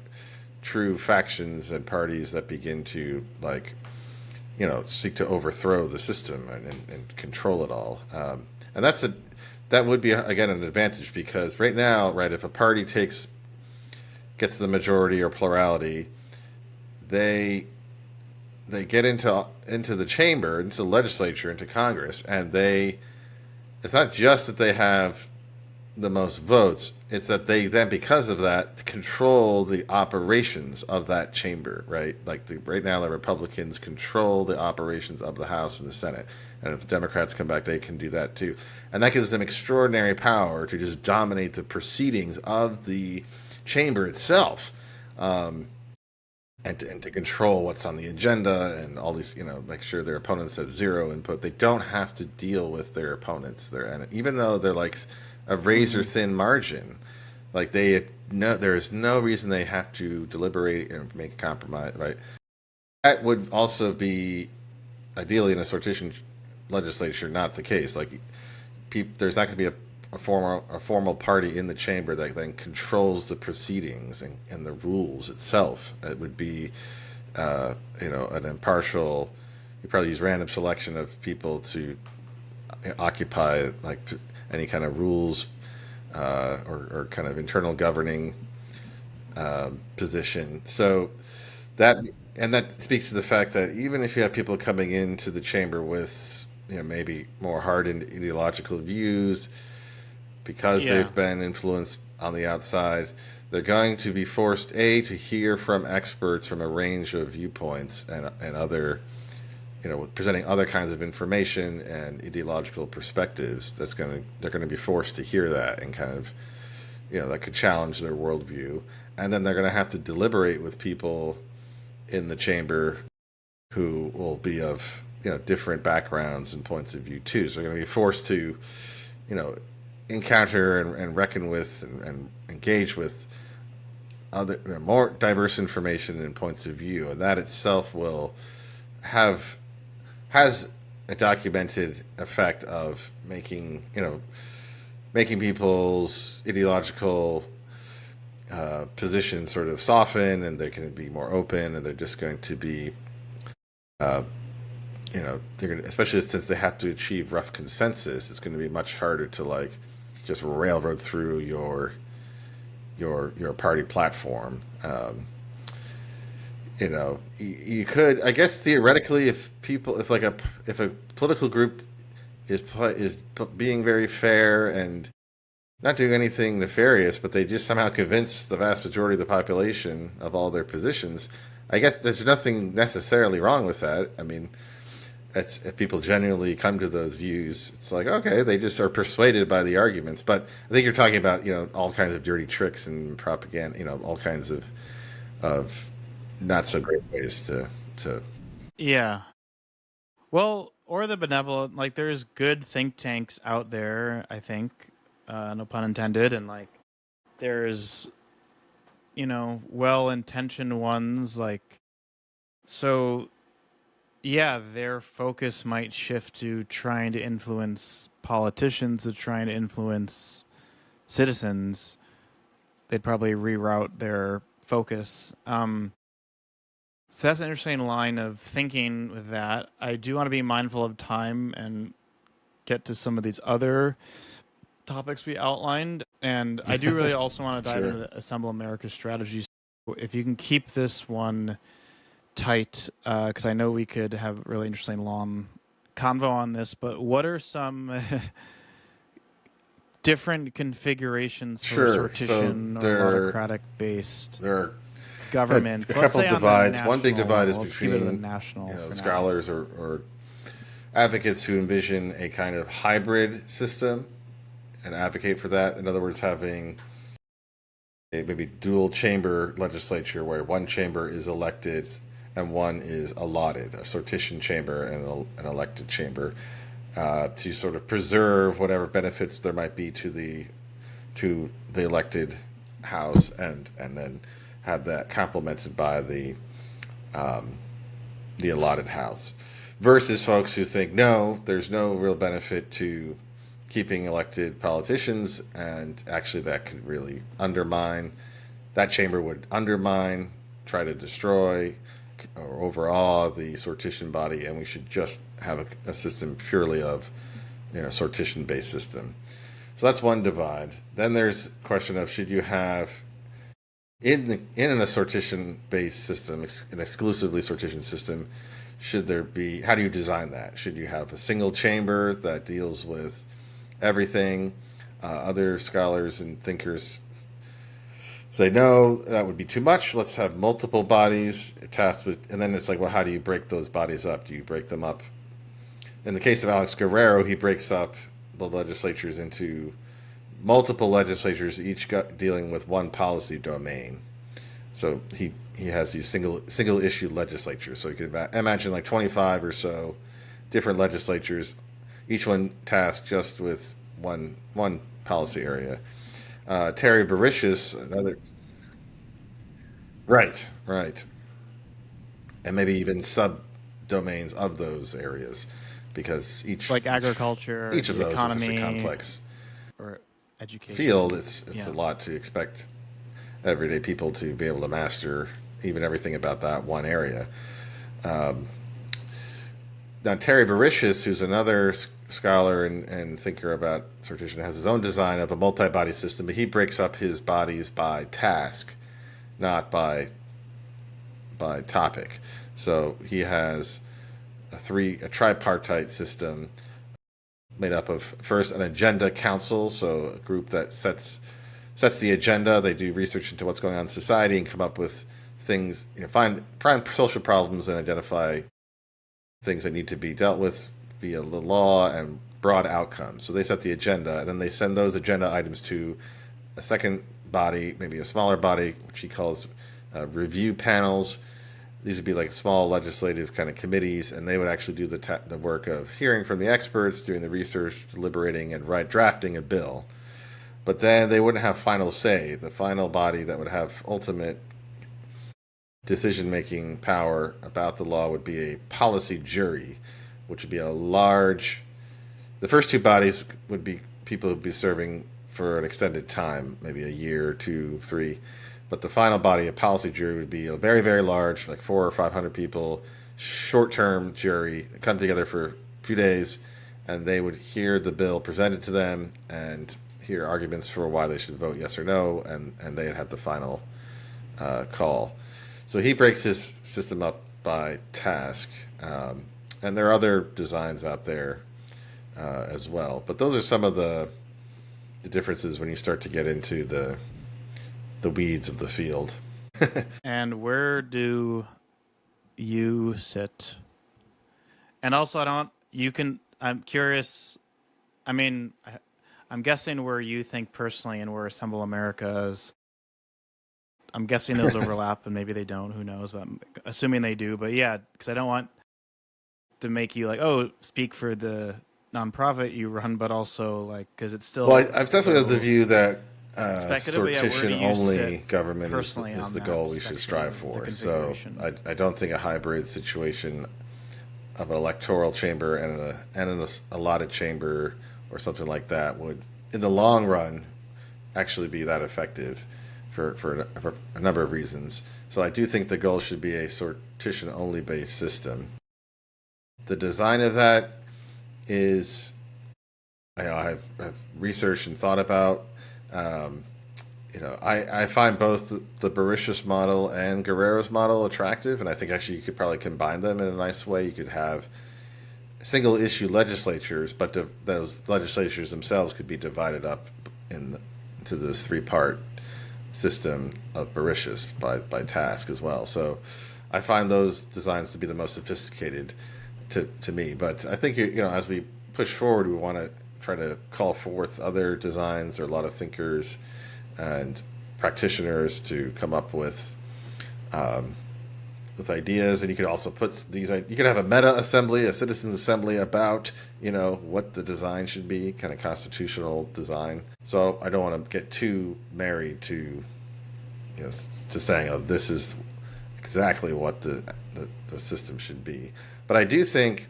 true factions and parties that begin to like seek to overthrow the system and control it all. And that would be again an advantage, because right now, right, if a party gets the majority or plurality, they get into the chamber, into the legislature, into Congress, and it's not just that they have the most votes, it's that they then, because of that, control the operations of that chamber, right? Like right now, the Republicans control the operations of the House and the Senate. And if the Democrats come back, they can do that too. And that gives them extraordinary power to just dominate the proceedings of the chamber itself. And to control what's on the agenda and all these, make sure their opponents have zero input. They don't have to deal with their opponents. Even though they're like a razor thin margin, like there is no reason they have to deliberate and make a compromise, right? That would also be ideally in a sortition legislature not the case. Like, there's not going to be a formal party in the chamber that then controls the proceedings and the rules itself. It would be, an impartial. You probably use random selection of people to occupy like any kind of rules or kind of internal governing position. So that speaks to the fact that even if you have people coming into the chamber with maybe more hardened ideological views, because Yeah. they've been influenced on the outside, they're going to be forced to hear from experts from a range of viewpoints and other, presenting other kinds of information and ideological perspectives. They're going to be forced to hear that, and kind of, that could challenge their worldview. And then they're going to have to deliberate with people in the chamber who will be of different backgrounds and points of view too. So they're going to be forced to encounter and reckon with and engage with other more diverse information and points of view, and that itself will have has a documented effect of making making people's ideological positions sort of soften, and they can be more open, and they're just going to be they're going to, especially since they have to achieve rough consensus, it's going to be much harder to like just railroad through your party platform. You could, I guess, theoretically, if a political group is being very fair and not doing anything nefarious, but they just somehow convince the vast majority of the population of all their positions, I guess there's nothing necessarily wrong with that. I mean, that's, if people genuinely come to those views, it's like, okay, they just are persuaded by the arguments. But I think you're talking about, all kinds of dirty tricks and propaganda, all kinds of not so great ways to. Yeah. Well, or the benevolent, like there's good think tanks out there, I think, no pun intended, and like there's, well-intentioned ones, like, so yeah, their focus might shift to trying to influence politicians, to trying to influence citizens. They'd probably reroute their focus. So that's an interesting line of thinking with that. I do want to be mindful of time and get to some of these other topics we outlined. And I do really also want to dive Sure. into the Assemble America's strategies. If you can keep this one tight, because I know we could have really interesting long convo on this, but what are some different configurations for Sure. sortition So or autocratic-based there are government? a couple of divides. One big divide is Let's keep it at the between national for now. scholars or advocates who envision a kind of hybrid system and advocate for that. In other words, having a maybe dual chamber legislature where one chamber is elected and one is allotted, a sortition chamber and an elected chamber, to sort of preserve whatever benefits there might be to the elected house, and then have that complemented by the allotted house, versus folks who think no, there's no real benefit to keeping elected politicians, and actually that could really undermine, that chamber would undermine, try to destroy or overawe the sortition body, and we should just have a system purely of sortition based system. So that's one divide. Then there's a question of, should you have in a sortition based system, an exclusively sortition system, should there be, how do you design that? Should you have a single chamber that deals with everything? Other scholars and thinkers say no, that would be too much. Let's have multiple bodies tasked with, and then it's like, well, how do you break those bodies up? Do you break them up? In the case of Alex Guerrero, he breaks up the legislatures into multiple legislatures, each dealing with one policy domain. So he has these single issue legislatures. So you could imagine like 25 or so different legislatures, each one tasked just with one policy area. Terry Barish's another. Right, and maybe even subdomains of those areas, because each like agriculture, each of those economy, is such a complex or education field. It's a lot to expect everyday people to be able to master even everything about that one area. Now Terry Barishis, who's another scholar and thinker about sortition, has his own design of a multi-body system, but he breaks up his bodies by task, not by topic. So he has a tripartite system made up of, first, an agenda council, so a group that sets the agenda. They do research into what's going on in society and come up with things, find social problems and identify things that need to be dealt with via the law and broad outcomes. So they set the agenda, and then they send those agenda items to a second body, maybe a smaller body, which he calls review panels. These would be like small legislative kind of committees, and they would actually do the work of hearing from the experts, doing the research, deliberating, and drafting a bill. but then they wouldn't have final say. The final body that would have ultimate decision-making power about the law would be a policy jury, which would be a large. The first two bodies would be people who'd be serving for an extended time, maybe a year, 2, 3. But the final body, a policy jury, would be a very, very large, like 400 or 500 people, short-term jury, come together for a few days, and they would hear the bill presented to them and hear arguments for why they should vote yes or no, and they'd have the final call. So he breaks his system up by task, and there are other designs out there as well. But those are some of the differences when you start to get into the weeds of the field. And where do you sit? And also, I'm curious. I mean, I'm guessing where you think personally and where Assemble America is. I'm guessing those overlap, and maybe they don't. Who knows? But I'm assuming they do. But yeah, because I don't want to make you like, oh, speak for the nonprofit you run, but also like because it's still. Well, I've definitely have the view that yeah, sortition-only government is the goal we should strive for. So I don't think a hybrid situation of an electoral chamber and an allotted chamber or something like that would, in the long run, actually be that effective for a number of reasons. So I do think the goal should be a sortition-only based system. The design of that is, I've researched and thought about. I find both the Barish's model and Guerrero's model attractive, and I think actually you could probably combine them in a nice way. You could have single issue legislatures, but those legislatures themselves could be divided up into this 3-part system of Barish's by task as well. So I find those designs to be the most sophisticated to me. But I think as we push forward, we want to try to call forth other designs. There are a lot of thinkers and practitioners to come up with ideas, and you could also put these. You could have a meta assembly, a citizens assembly about what the design should be, kind of constitutional design. So I don't want to get too married to saying, oh, this is exactly what the system should be. But I do think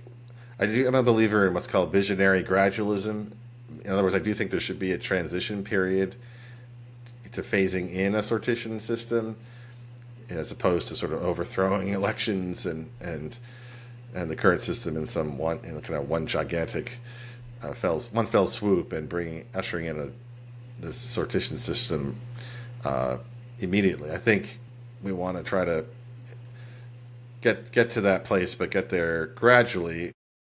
I'm a believer in what's called visionary gradualism. In other words, I do think there should be a transition period to phasing in a sortition system, as opposed to sort of overthrowing elections and the current system in one gigantic fell swoop and ushering in this sortition system immediately. I think we want to try to get to that place, but get there gradually.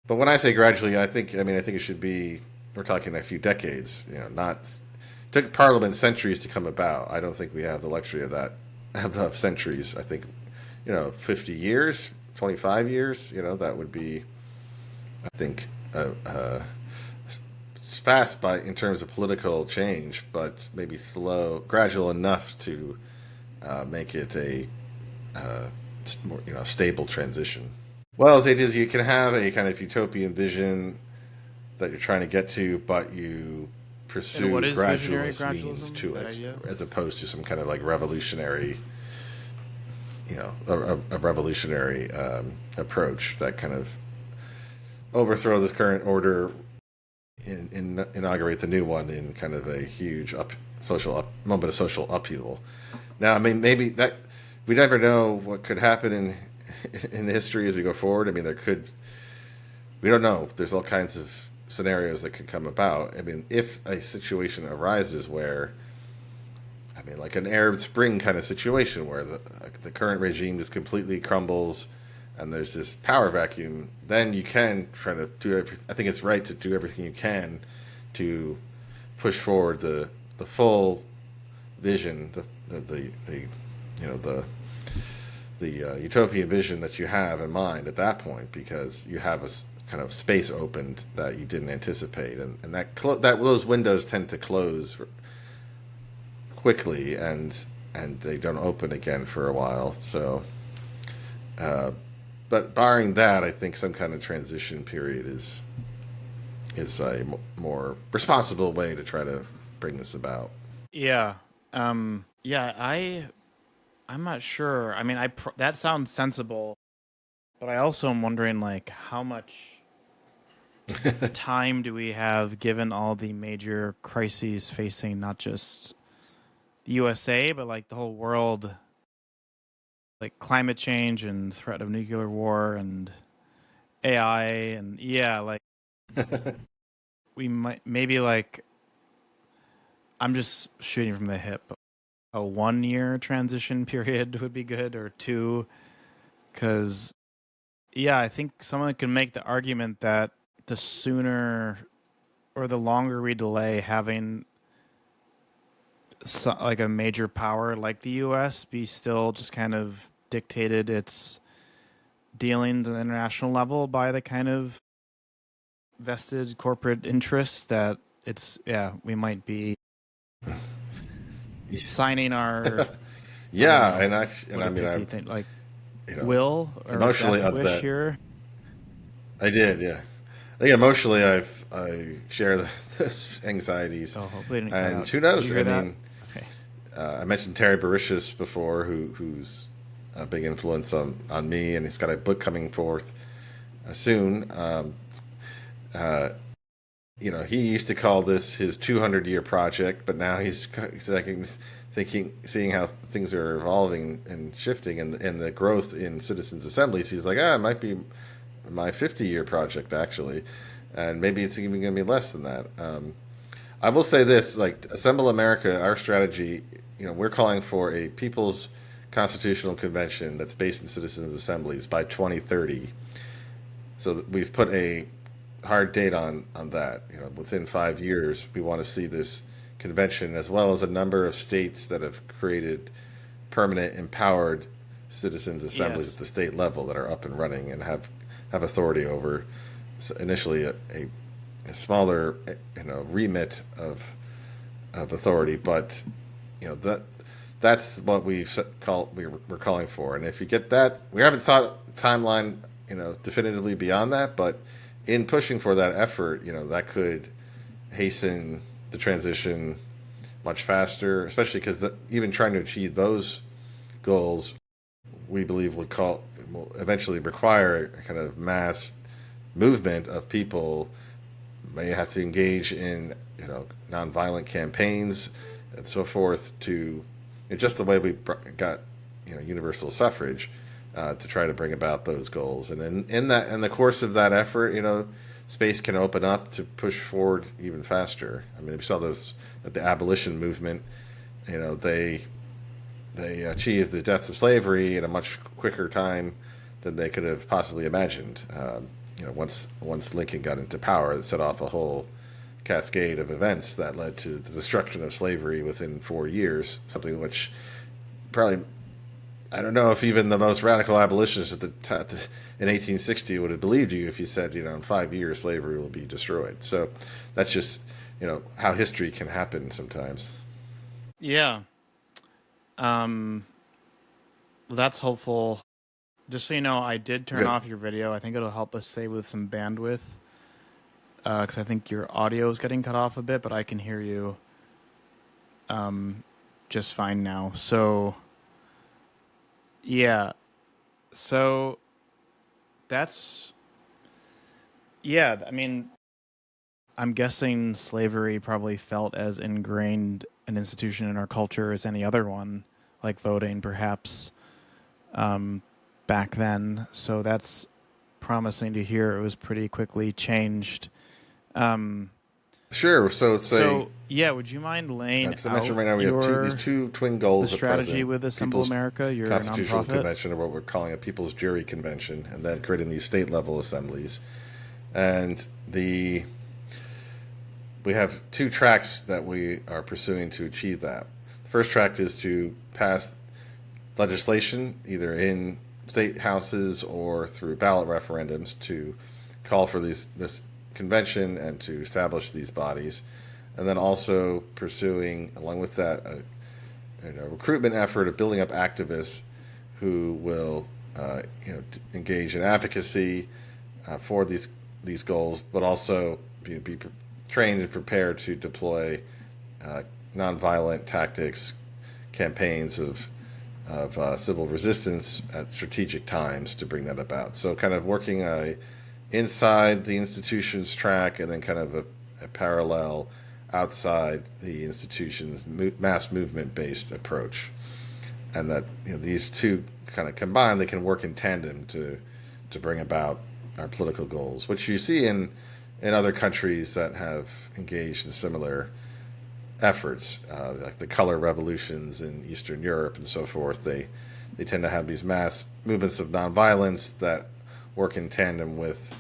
But when I say gradually, I think it should be, we're talking a few decades. It took Parliament centuries to come about. I don't think we have the luxury of that, of centuries. I think 50 years, 25 years. That would be, I think, fast in terms of political change, but maybe slow, gradual enough to make it a more, stable transition. Well, it is. You can have a kind of utopian vision that you're trying to get to, but you pursue gradualist means to it, as opposed to some kind of like revolutionary, a revolutionary approach that kind of overthrow the current order, inaugurate the new one in kind of a huge moment of social upheaval. Now, I mean, maybe that we never know what could happen in history as we go forward. I mean, we don't know. There's all kinds of scenarios that could come about. I mean, if a situation arises where, like an Arab Spring kind of situation where the current regime just completely crumbles and there's this power vacuum, then you can try to do everything. I think it's right to do everything you can to push forward the full vision, the utopian vision that you have in mind at that point, because you have a kind of space opened that you didn't anticipate, and that those windows tend to close quickly, and they don't open again for a while. So, but barring that, I think some kind of transition period is a more responsible way to try to bring this about. Yeah. Yeah, I'm not sure. I mean, that sounds sensible, but I also am wondering like how much time do we have given all the major crises facing not just the USA but like the whole world, like climate change and threat of nuclear war and AI and yeah, like we might maybe like I'm just shooting from the hip. A 1 year transition period would be good, or two, because yeah, I think someone can make the argument that the sooner or the longer we delay having like a major power like the U.S. be still just kind of dictated its dealings on the international level by the kind of vested corporate interests that it's yeah we might be signing our I don't Yeah, know and what I a mean, pithy I've, thing like you know, will or emotionally death of wish that. here. I did, yeah. I think emotionally, I share this anxieties, Oh, hopefully it didn't cut and out. who Did knows? you I hear that? mean, Okay. I mentioned Terry Barishis before, who's a big influence on me, and he's got a book coming forth soon. He used to call this his 200-year project, but now he's like thinking, seeing how things are evolving and shifting, and the growth in citizens' assemblies. He's like, it might be my 50-year project actually, and maybe it's even going to be less than that. I will say this: like Assemble America, our strategy, we're calling for a people's constitutional convention that's based in citizens' assemblies by 2030. So we've put a hard date on that. Within 5 years, we want to see this convention, as well as a number of states that have created permanent empowered citizens assemblies at Yes. the state level that are up and running and have authority over initially a smaller remit of authority, but that's what we're calling for. And if you get that, we haven't thought timeline definitively beyond that, but in pushing for that effort, that could hasten the transition much faster, especially because even trying to achieve those goals, we believe will eventually require a kind of mass movement of people. May have to engage in nonviolent campaigns and so forth to just the way we got universal suffrage to try to bring about those goals. And in the course of that effort, space can open up to push forward even faster. I mean, we saw those at the abolition movement. They achieved the deaths of slavery in a much quicker time than they could have possibly imagined. Once Lincoln got into power, it set off a whole cascade of events that led to the destruction of slavery within 4 years. Something which probably, I don't know if even the most radical abolitionists in 1860 would have believed you if you said, in 5 years slavery will be destroyed. So that's just how history can happen sometimes. Yeah. Um. Well, that's hopeful. Just so you know, I did turn Good. off your video. I think it'll help us save with some bandwidth. Because I think your audio is getting cut off a bit, but I can hear you just fine now. So, yeah. So, that's, yeah, I mean, I'm guessing slavery probably felt as ingrained an institution in our culture as any other one, like voting, perhaps, back then. So, that's promising to hear. It was pretty quickly changed. Um, Sure. So say, So yeah, would you mind laying because I mentioned out right now we have these two twin the goals at strategy present: with Assemble People's America, your Constitutional nonprofit? Convention, or what we're calling a People's Jury Convention, and then creating these state level assemblies. And we have two tracks that we are pursuing to achieve that. The first track is to pass legislation, either in state houses or through ballot referendums, to call for this convention and to establish these bodies, and then also pursuing, along with that, a recruitment effort of building up activists who will, engage in advocacy for these goals, but also be trained and prepared to deploy nonviolent tactics, campaigns of civil resistance at strategic times to bring that about. So kind of working inside the institution's track and then kind of a parallel outside the institution's mass movement-based approach. And that these two kind of combined, they can work in tandem to bring about our political goals, which you see in other countries that have engaged in similar efforts, like the color revolutions in Eastern Europe and so forth. They tend to have these mass movements of nonviolence that work in tandem with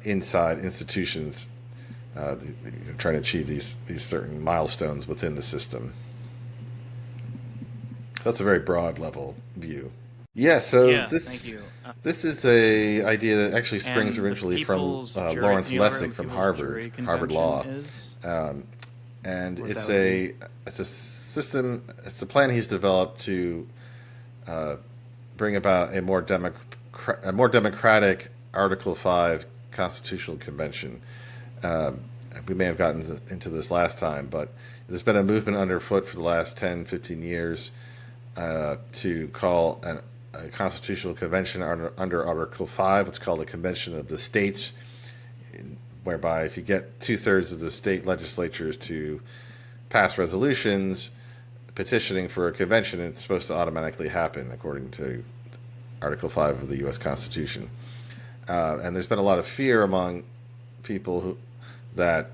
inside institutions trying to achieve these certain milestones within the system. That's a very broad level view. Yeah, so Yeah, thank you. this is a idea that actually springs And the originally from People's Jury, Lawrence do you know what Lessig the from People's Jury Harvard Law. Convention is? And What it's that would be? a system. It's a plan he's developed to bring about a more democratic Article 5 constitutional convention. We may have gotten into this last time, but there's been a movement underfoot for the last 10, 15 years to call a constitutional convention under Article 5. It's called a Convention of the States, whereby if you get 2/3 of the state legislatures to pass resolutions petitioning for a convention, it's supposed to automatically happen according to Article 5 of the U.S. Constitution. And there's been a lot of fear among people that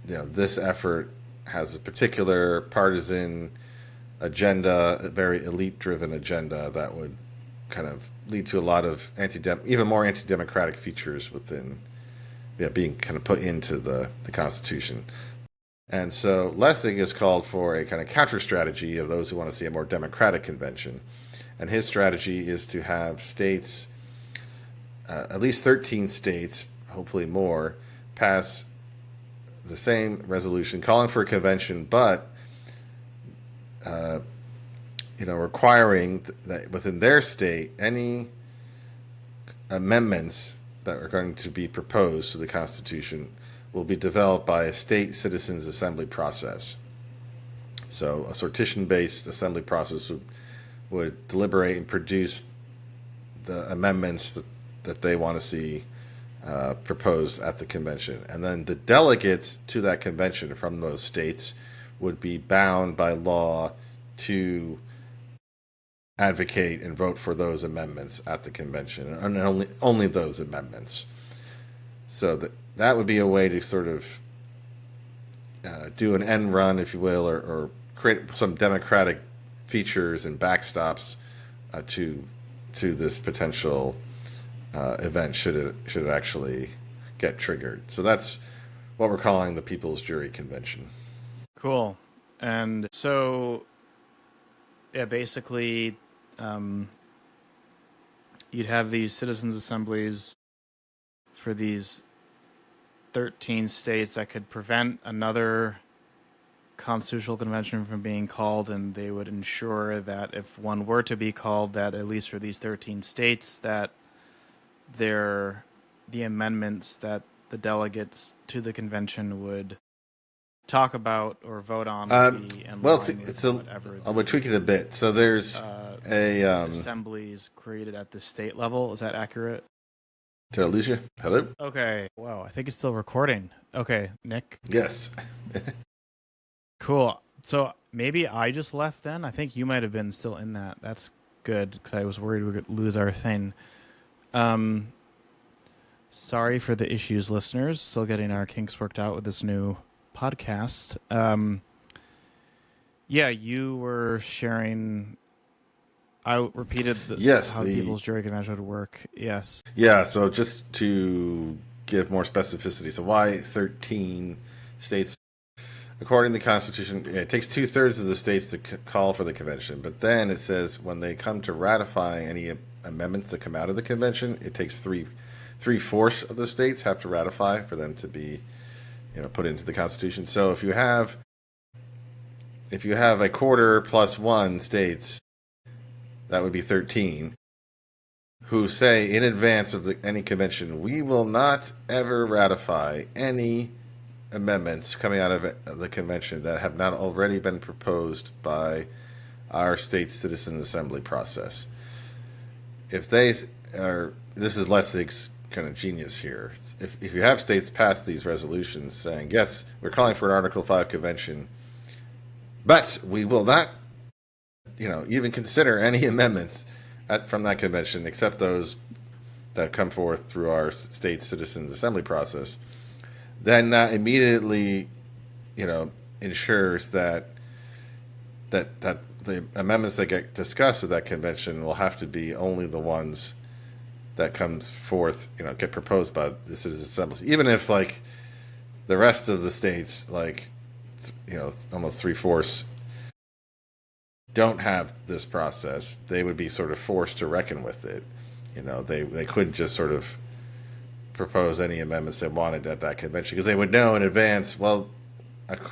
this effort has a particular partisan agenda, a very elite-driven agenda that would kind of lead to a lot of even more anti-democratic features within being kind of put into the Constitution. And so Lessig has called for a kind of counter strategy of those who want to see a more democratic convention. And his strategy is to have states, at least 13 states, hopefully more, pass the same resolution calling for a convention, but requiring that within their state any amendments that are going to be proposed to the Constitution will be developed by a state citizens assembly process. So a sortition-based assembly process would deliberate and produce the amendments that they want to see proposed at the convention. And then the delegates to that convention from those states would be bound by law to advocate and vote for those amendments at the convention, and only those amendments. So that would be a way to sort of do an end run, if you will, or create some democratic features and backstops to this potential event should it actually get triggered. So that's what we're calling the People's Jury Convention. Cool. And so, yeah, basically, you'd have these citizens' assemblies for these 13 states that could prevent another constitutional convention from being called, and they would ensure that if one were to be called, that at least for these 13 states, that the amendments that the delegates to the convention would talk about or vote on would be in line with whatever I would tweak it a bit. So there's assemblies created at the state level. Is that accurate? Did I lose you? Hello? Okay. Wow, I think it's still recording. Okay, Nick? Yes. Cool. So maybe I just left then? I think you might have been still in that. That's good, because I was worried we could lose our thing. Sorry for the issues, listeners. Still getting our kinks worked out with this new podcast. Yeah, you were sharing. I repeated how the People's Jury Convention would work. Yes. Yeah, so just to give more specificity. So why 13 states? According to the Constitution, it takes 2/3 of the states to call for the convention. But then it says when they come to ratify any amendments that come out of the convention, it takes 3/4 of the states have to ratify for them to be put into the Constitution. So if you have a quarter plus one states, that would be 13, who say in advance of any convention, we will not ever ratify any amendments coming out of the convention that have not already been proposed by our state citizen assembly process. If they are, this is Lessig's kind of genius here. If you have states pass these resolutions saying, yes, we're calling for an Article 5 convention, but we will not, even consider any amendments from that convention except those that come forth through our state citizens assembly process, then that immediately, ensures that the amendments that get discussed at that convention will have to be only the ones that comes forth, get proposed by the citizens assemblies. Even if like the rest of the states, like almost 3/4 don't have this process, they would be sort of forced to reckon with it. They couldn't just sort of propose any amendments they wanted at that convention because they would know in advance, well,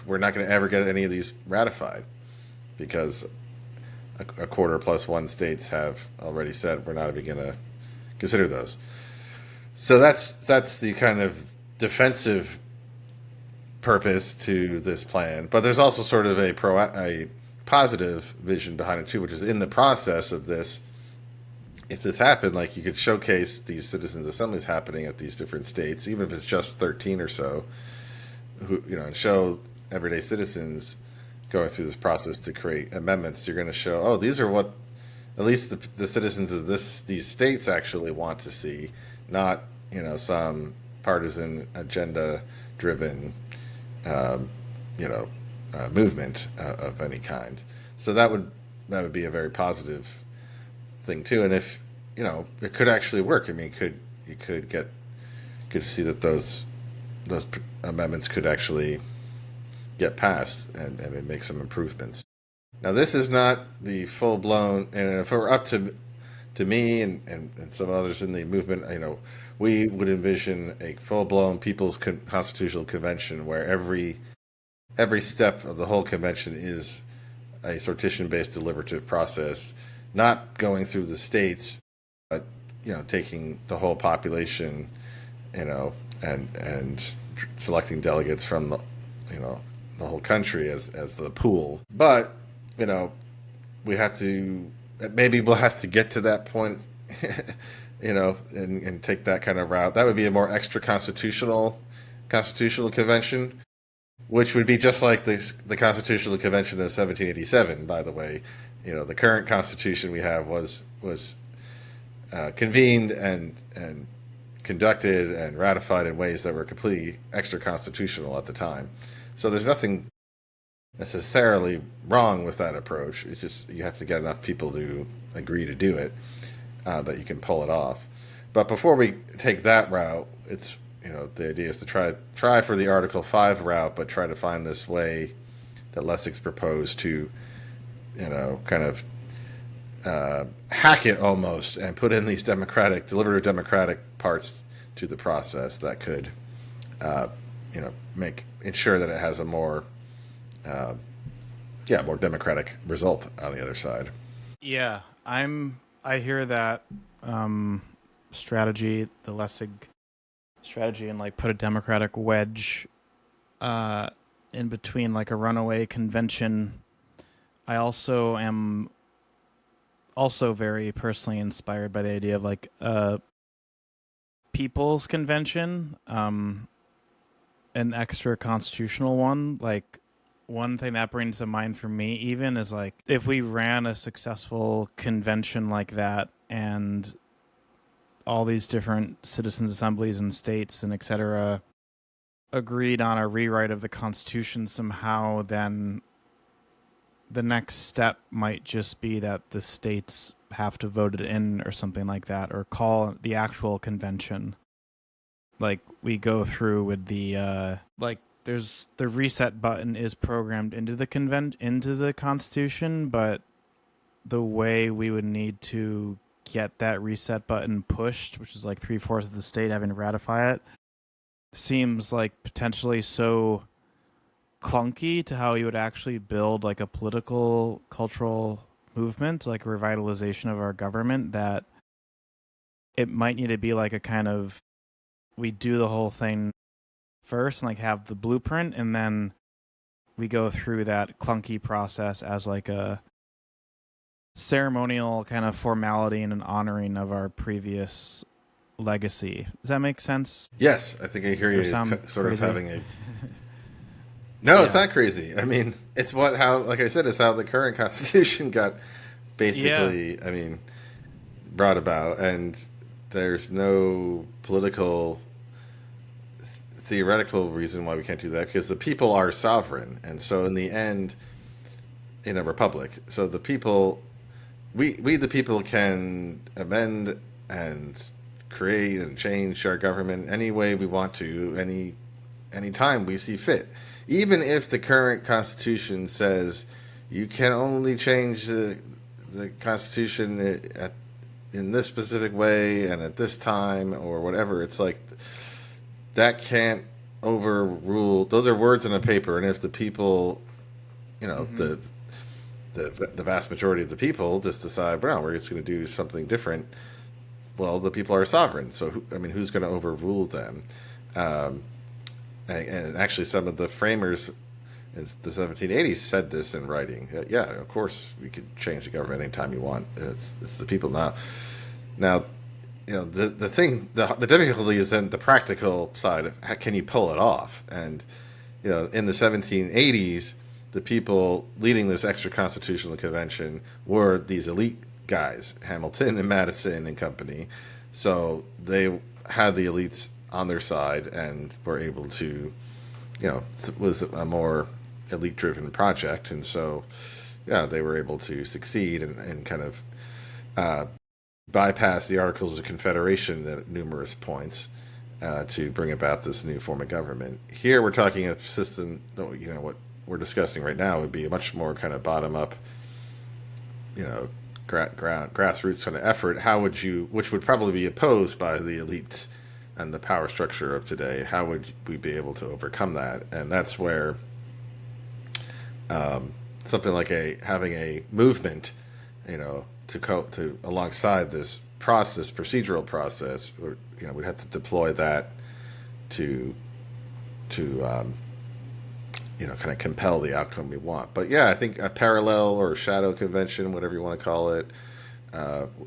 we're not going to ever get any of these ratified because a quarter plus one states have already said we're not even going to consider those. So that's the kind of defensive purpose to this plan. But there's also sort of a positive vision behind it too, which is in the process of this. If this happened, like you could showcase these citizens' assemblies happening at these different states, even if it's just 13 or so, and show everyday citizens going through this process to create amendments. You're going to show, oh, these are what at least the citizens of these states actually want to see, not some partisan agenda-driven movement of any kind. So that would be a very positive thing too. And if it could actually work. I mean, you could see that those amendments could actually get passed and make some improvements. Now, this is not the full blown. And if it were up to me and some others in the movement, we would envision a full blown People's Constitutional Convention where every step of the whole convention is a sortition-based deliberative process, not going through the states, but taking the whole population, and selecting delegates from the whole country as the pool. But we have to, maybe we'll have to get to that point, and take that kind of route. That would be a more extra constitutional convention, which would be just like the Constitutional Convention of 1787. By the way, the current Constitution we have was convened and conducted and ratified in ways that were completely extra constitutional at the time. So there's nothing necessarily wrong with that approach. It's just you have to get enough people to agree to do it that you can pull it off. But before we take that route, it's the idea is to try for the Article 5 route, but try to find this way that Lessig's proposed to, kind of hack it almost and put in these deliberative democratic parts to the process that could, ensure that it has a more democratic result on the other side. Yeah, I hear that strategy, the Lessig strategy, and like put a democratic wedge in between like a runaway convention. I also am very personally inspired by the idea of like a people's convention, an extra constitutional one. Like one thing that brings to mind for me even is like if we ran a successful convention like that and all these different citizens assemblies and states and etc. agreed on a rewrite of the Constitution somehow, then the next step might just be that the states have to vote it in or something like that, or call the actual convention. Like we go through with the there's the reset button is programmed into the Constitution, but the way we would need to get that reset button pushed, which is like 3/4 of the state having to ratify it, seems like potentially so clunky to how you would actually build like a political cultural movement, like a revitalization of our government, that it might need to be like a kind of, we do the whole thing first and like have the blueprint, and then we go through that clunky process as like a ceremonial kind of formality and an honoring of our previous legacy. Does that make sense? Yes, I think I hear you Sound sort crazy? of having a. No, it's Yeah. not crazy. I mean, it's how, like I said, it's how the current Constitution got Yeah. basically, I mean, brought about. And there's no political, theoretical reason why we can't do that because the people are sovereign. And so, in the end, in a republic, so the people, we the people can amend and create and change our government any way we want to, any time we see fit. Even if the current Constitution says you can only change the Constitution in this specific way and at this time or whatever, it's like that can't overrule. Those are words on a paper, and if the people, Mm-hmm. the vast majority of the people just decide, well, we're just going to do something different. Well, the people are sovereign, so who's going to overrule them? Um, and actually, some of the framers in the 1780s said this in writing. Yeah, of course, we could change the government anytime you want. It's the people now. Now, the difficulty is in the practical side of how can you pull it off? And in the 1780s, the people leading this extra constitutional convention were these elite guys, Hamilton and Madison and company. So they had the elites on their side and were able to, it was a more elite-driven project, and so yeah, they were able to succeed and kind of bypass the Articles of Confederation at numerous points to bring about this new form of government. Here, we're talking a system. What we're discussing right now would be a much more kind of bottom-up, grassroots kind of effort. Which would probably be opposed by the elites and the power structure of today. How would we be able to overcome that? And that's where something like having a movement, to alongside this procedural process, we'd have to deploy that to kind of compel the outcome we want. But yeah, I think a parallel or shadow convention, whatever you want to call it,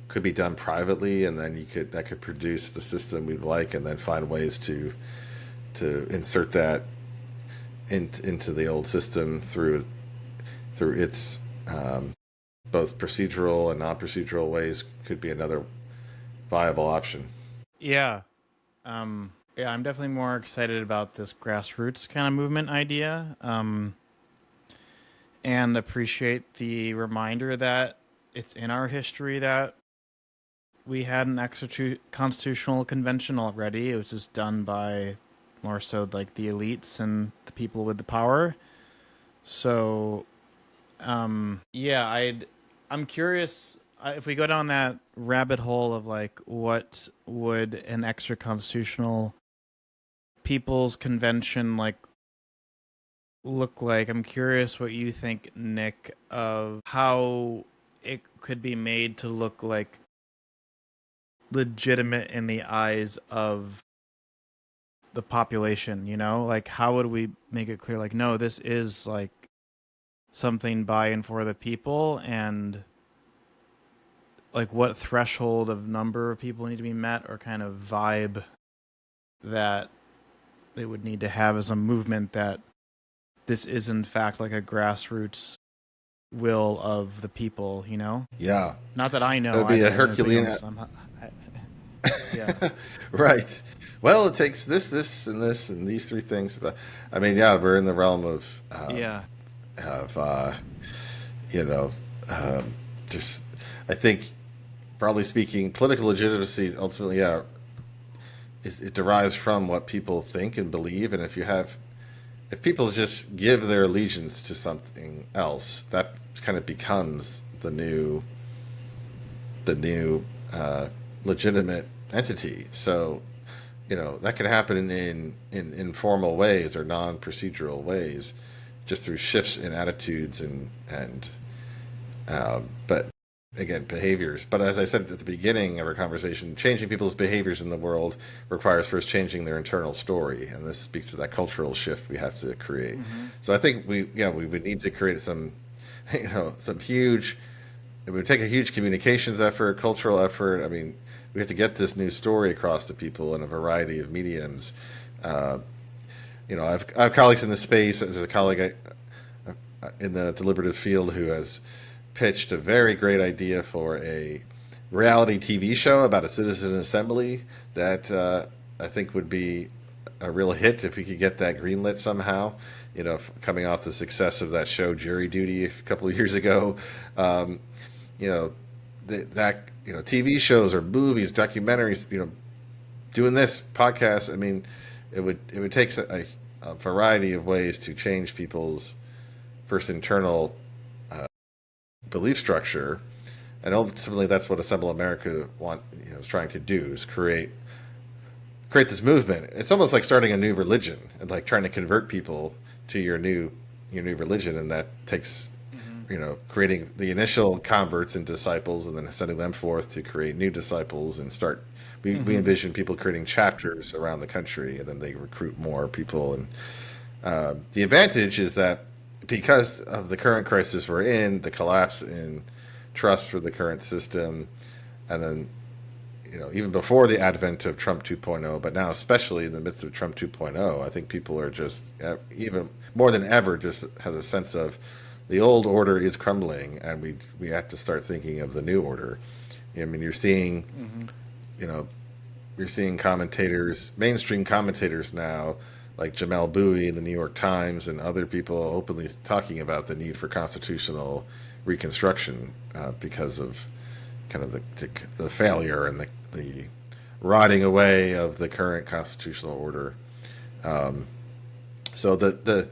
could be done privately, and then that could produce the system we'd like, and then find ways to insert that into the old system through its both procedural and non-procedural ways could be another viable option. Yeah. Yeah, I'm definitely more excited about this grassroots kind of movement idea. And appreciate the reminder that it's in our history that we had an extra constitutional convention already. It was just done by more so like the elites and the people with the power. So, yeah, I'm curious if we go down that rabbit hole of like what would an extra constitutional people's convention like look like. I'm curious what you think, Nick, of how it could be made to look like legitimate in the eyes of the population, like how would we make it clear like no, this is like something by and for the people, and like what threshold of number of people need to be met, or kind of vibe that they would need to have as a movement, that this is in fact like a grassroots will of the people, Yeah, Not that I it know. would be a I don't know, to be Herculean. honest, yeah. Right. Well, it takes this, and these three things. But I mean, yeah, we're in the realm of Yeah. of you know, just I think, broadly speaking, political legitimacy ultimately, yeah, it derives from what people think and believe, and if people just give their allegiance to something else, that kind of becomes the new legitimate entity. So, that could happen in informal ways or non-procedural ways, just through shifts in attitudes and but again, behaviors. But as I said at the beginning of our conversation, changing people's behaviors in the world requires first changing their internal story, and this speaks to that cultural shift we have to create. Mm-hmm. So I think we would need to create some, some huge. It would take a huge communications effort, cultural effort. I mean, we have to get this new story across to people in a variety of mediums. Uh, I have colleagues in the space. There's a colleague in the deliberative field who has pitched a very great idea for a reality TV show about a citizen assembly that I think would be a real hit if we could get that greenlit somehow. Coming off the success of that show Jury Duty a couple of years ago, you know, TV shows or movies, documentaries, doing this podcast. I mean, it would take a variety of ways to change people's first internal belief structure, and ultimately that's what Assemble America is trying to do, is create this movement. It's almost like starting a new religion and like trying to convert people to your new religion, and that takes creating the initial converts and disciples, and then sending them forth to create new disciples and start. We envision people creating chapters around the country, and then they recruit more people. And the advantage is that because of the current crisis we're in, the collapse in trust for the current system, and then even before the advent of Trump 2.0, but now especially in the midst of Trump 2.0, I think people are just even more than ever just have a sense of the old order is crumbling, and we have to start thinking of the new order. I mean, you're seeing, you're seeing commentators, mainstream commentators now, like Jamel Bowie in the New York Times and other people openly talking about the need for constitutional reconstruction because of kind of the failure and the rotting away of the current constitutional order. So the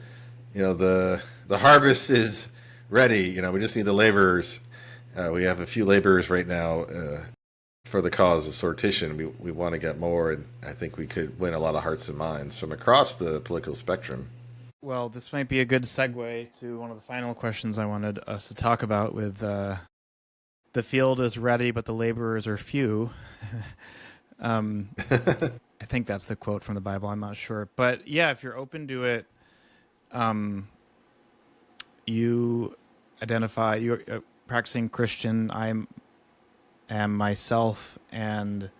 harvest is ready. We just need the laborers. We have a few laborers right now for the cause of sortition. We want to get more, and I think we could win a lot of hearts and minds from across the political spectrum. Well, this might be a good segue to one of the final questions I wanted us to talk about with the field is ready, but the laborers are few. I think that's the quote from the Bible. I'm not sure. But yeah, if you're open to it, you identify, you're a practicing Christian. I am myself, and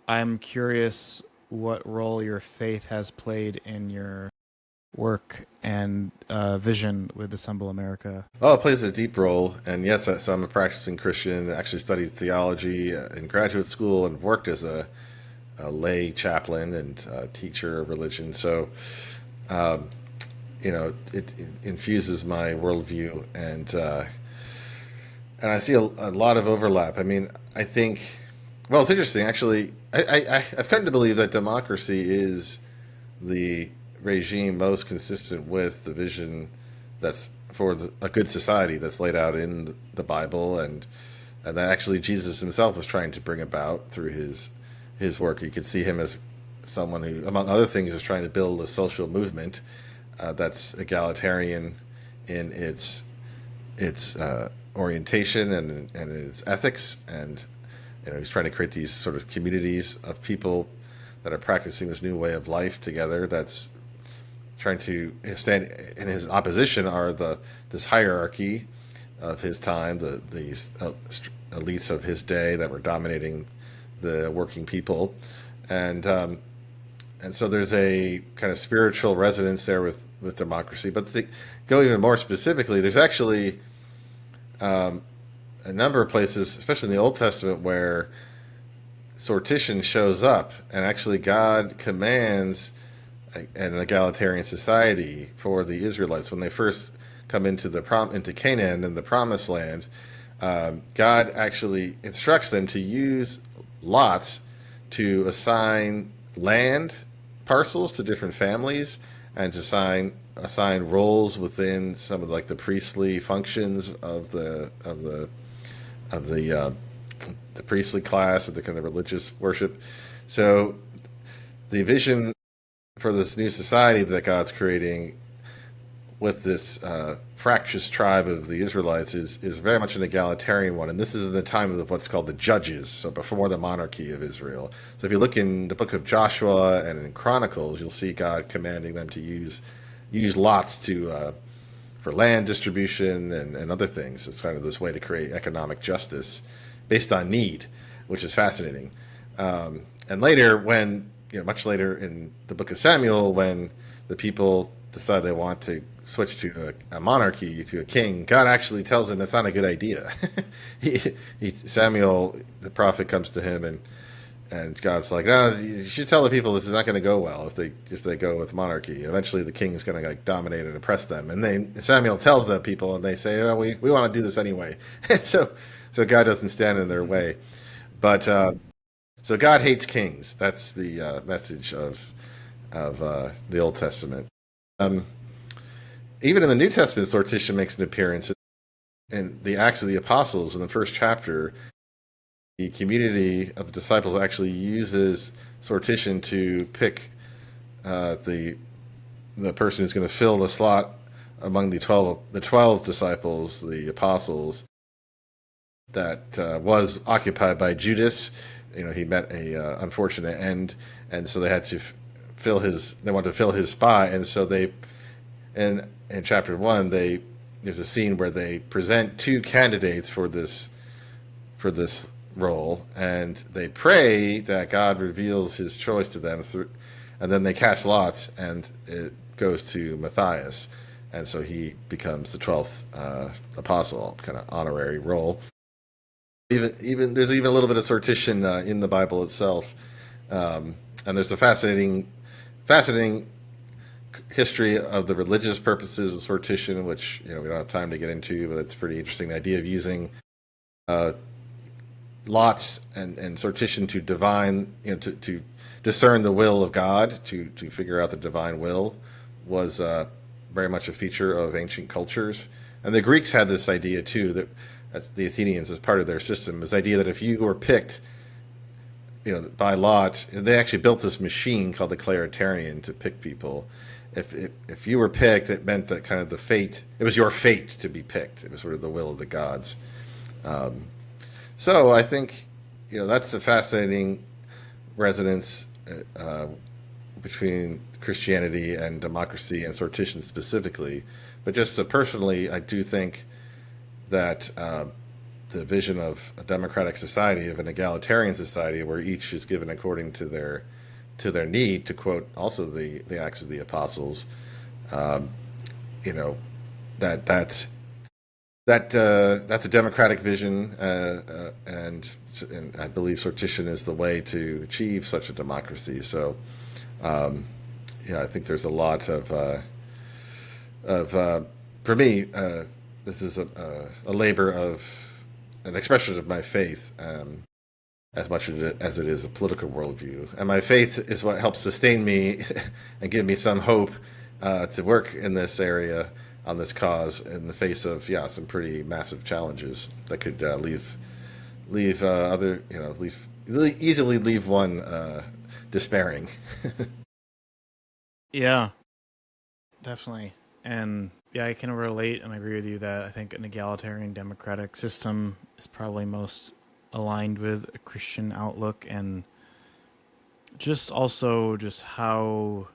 I'm curious what role your faith has played in your work and vision with Assemble America. Well, it plays a deep role, and yes, so I'm a practicing Christian. I actually studied theology in graduate school and worked as a lay chaplain and teacher of religion. So, it infuses my worldview, and I see a lot of overlap. I mean, I think, well, it's interesting actually. I've come to believe that democracy is the regime most consistent with the vision that's for a good society that's laid out in the Bible, and that actually Jesus himself was trying to bring about through his work. You could see him as someone who, among other things, is trying to build a social movement that's egalitarian in its orientation and its ethics, and he's trying to create these sort of communities of people that are practicing this new way of life together. That's trying to stand in his opposition are this hierarchy of his time, these elites of his day that were dominating the working people, and so there's a kind of spiritual resonance there with democracy. But to go even more specifically, there's actually a number of places, especially in the Old Testament, where sortition shows up, and actually God commands an egalitarian society for the Israelites when they first come into Canaan and the Promised Land. God actually instructs them to use lots to assign land parcels to different families, and to assign roles within some of the priestly functions of the priestly class, of the kind of religious worship. So the vision for this new society that God's creating with this fractious tribe of the Israelites is very much an egalitarian one, and this is in the time of what's called the Judges, so before the monarchy of Israel. So if you look in the book of Joshua and in Chronicles, you'll see God commanding them to use lots to for land distribution and other things. It's kind of this way to create economic justice based on need, which is fascinating. And later, when much later in the book of Samuel, when the people decide they want to switch to a monarchy, to a king, God actually tells him that's not a good idea. Samuel, the prophet, comes to him and God's like, no, you should tell the people this is not going to go well if they go with monarchy. Eventually, the king's going to dominate and oppress them. And Samuel tells the people, and they say, oh, we want to do this anyway. And so God doesn't stand in their way. But so God hates kings. That's the message of the Old Testament. Even in the New Testament, sortition makes an appearance in the Acts of the Apostles in the first chapter. The community of the disciples actually uses sortition to pick the person who's going to fill the slot among the 12 disciples, the apostles, that was occupied by Judas. He met a unfortunate end, and so they had to they wanted to fill his spot, and so in chapter 1 there's a scene where they present two candidates for this role, and they pray that God reveals his choice to them, and then they cast lots, and it goes to Matthias, and so he becomes the 12th apostle, kind of honorary role. Even there's even a little bit of sortition in the Bible itself, and there's a fascinating history of the religious purposes of sortition, which we don't have time to get into, but it's pretty interesting. The idea of using lots and sortition to divine, to discern the will of God, to figure out the divine will, was very much a feature of ancient cultures. And the Greeks had this idea too, that as the Athenians, as part of their system, this idea that if you were picked by lot, they actually built this machine called the Claritarian to pick people. If you were picked, it meant that kind of it was your fate to be picked. It was sort of the will of the gods. So I think that's a fascinating resonance between Christianity and democracy and sortition specifically. But just personally, I do think that the vision of a democratic society, of an egalitarian society, where each is given according to their need, to quote also the Acts of the Apostles, that's a democratic vision, and I believe sortition is the way to achieve such a democracy. So, I think there's a lot of for me, this is a labor of an expression of my faith, as much as it is a political worldview. And my faith is what helps sustain me and give me some hope to work in this area, on this cause, in the face of some pretty massive challenges that could easily leave one despairing. Yeah, definitely. And I can relate and agree with you that I think an egalitarian democratic system is probably most aligned with a Christian outlook, and just how,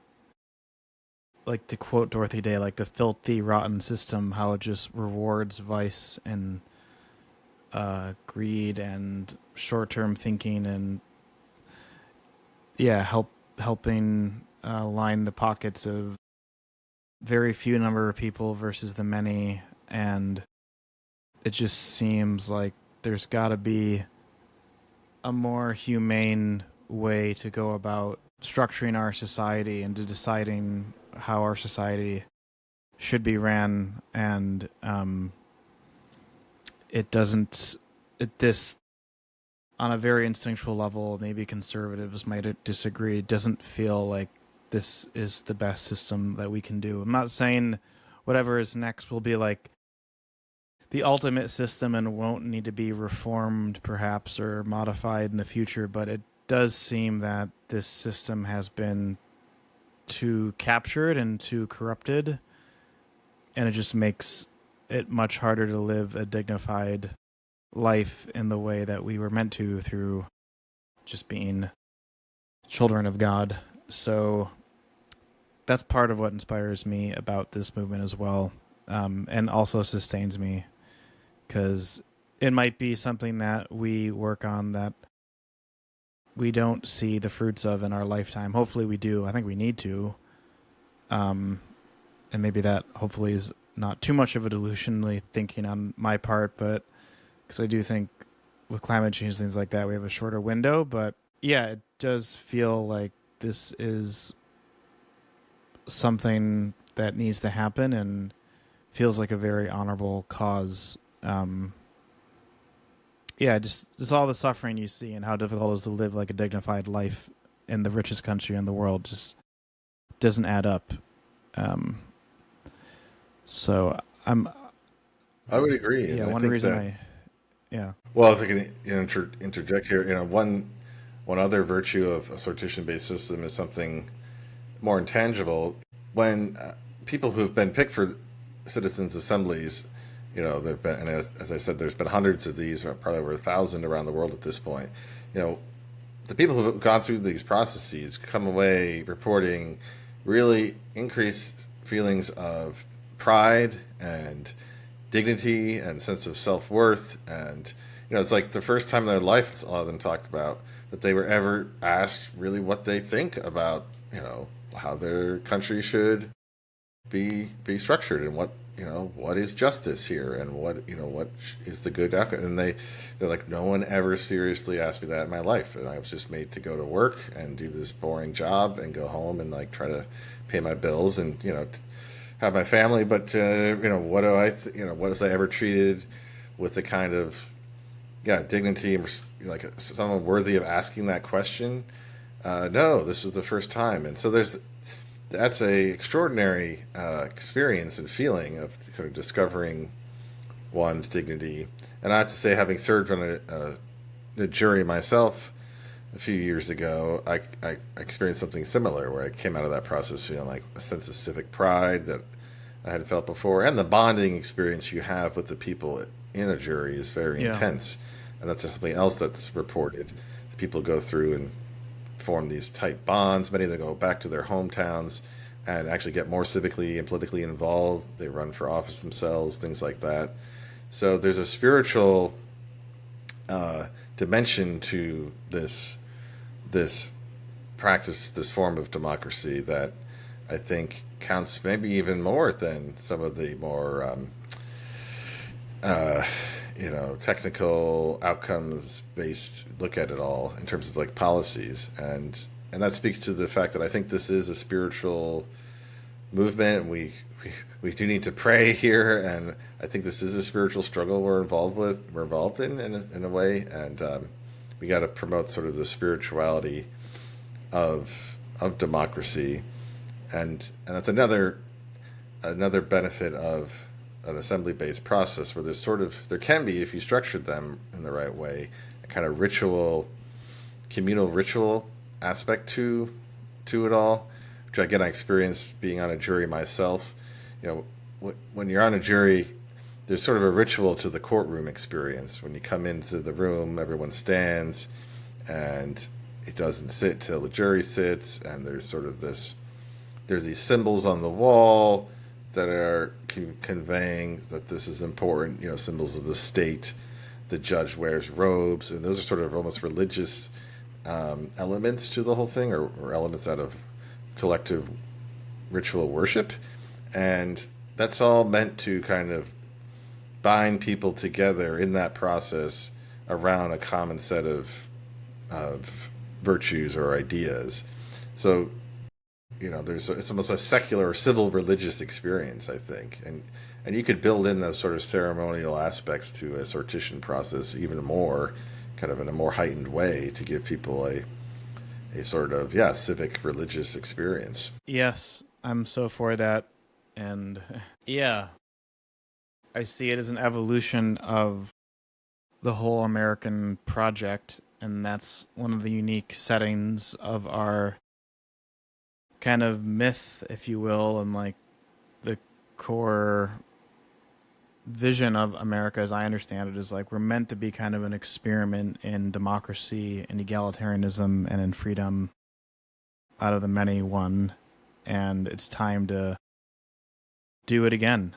like, to quote Dorothy Day, like the filthy, rotten system, how it just rewards vice and greed and short-term thinking, and helping line the pockets of very few number of people versus the many. And it just seems like there's got to be a more humane way to go about structuring our society and to deciding how our society should be ran. And this, on a very instinctual level, maybe conservatives might disagree, it doesn't feel like this is the best system that we can do. I'm not saying whatever is next will be like the ultimate system and won't need to be reformed perhaps or modified in the future, but it does seem that this system has been too captured and too corrupted and it just makes it much harder to live a dignified life in the way that we were meant to through just being children of God. So that's part of what inspires me about this movement as well, and also sustains me, because it might be something that we work on that we don't see the fruits of in our lifetime. Hopefully we do. I think we need to. And maybe that hopefully is not too much of a delusionally thinking on my part, but because I do think with climate change, things like that, we have a shorter window. But yeah, it does feel like this is something that needs to happen and feels like a very honorable cause. Yeah, just all the suffering you see and how difficult it is to live like a dignified life in the richest country in the world just doesn't add up. So I would agree, and yeah, I one think reason that, yeah, well, if I can interject here, one other virtue of a sortition-based system is something more intangible. When people who've been picked for citizens' assemblies, there've been, and as I said, there's been hundreds of these, or probably over 1,000 around the world at this point. The people who've gone through these processes come away reporting really increased feelings of pride and dignity and sense of self-worth. And it's like the first time in their life, a lot of them talk about, that they were ever asked really what they think about how their country should be structured, and what is justice here, and what is the good outcome. And they're like, no one ever seriously asked me that in my life, and I was just made to go to work and do this boring job and go home and like try to pay my bills and have my family. But what do what was I ever treated with the kind of dignity and like someone worthy of asking that question? No, this was the first time. And so that's a extraordinary experience and feeling of kind of discovering one's dignity. And I have to say, having served on a jury myself a few years ago, I experienced something similar, where I came out of that process feeling like a sense of civic pride that I hadn't felt before. And the bonding experience you have with the people in a jury is very yeah, intense. And that's something else that's reported. People go through and form these tight bonds. Many of them go back to their hometowns and actually get more civically and politically involved. They run for office themselves, things like that. So there's a spiritual dimension to this practice, this form of democracy, that I think counts maybe even more than some of the more technical outcomes based look at it all in terms of like policies. And that speaks to the fact that I think this is a spiritual movement, and we do need to pray here, and I think this is a spiritual struggle we're involved in a way. And we got to promote sort of the spirituality of democracy. And that's another benefit of an assembly-based process, where there can be, if you structured them in the right way, a kind of communal ritual aspect to it all, which again I experienced being on a jury myself. When you're on a jury, there's sort of a ritual to the courtroom experience. When you come into the room, everyone stands, and it doesn't sit till the jury sits, and there's these symbols on the wall that are conveying that this is important, symbols of the state. The judge wears robes, and those are sort of almost religious elements to the whole thing, or elements out of collective ritual worship. And that's all meant to kind of bind people together in that process around a common set of virtues or ideas. So it's almost a secular or civil religious experience, I think, and you could build in those sort of ceremonial aspects to a sortition process even more, kind of in a more heightened way, to give people a sort of civic religious experience. yes, I'm so for that, and yeah, I see it as an evolution of the whole American project, and that's one of the unique settings of our kind of myth, if you will, and like the core vision of America, as I understand it, is like we're meant to be kind of an experiment in democracy and egalitarianism and in freedom out of the many one, and it's time to do it again,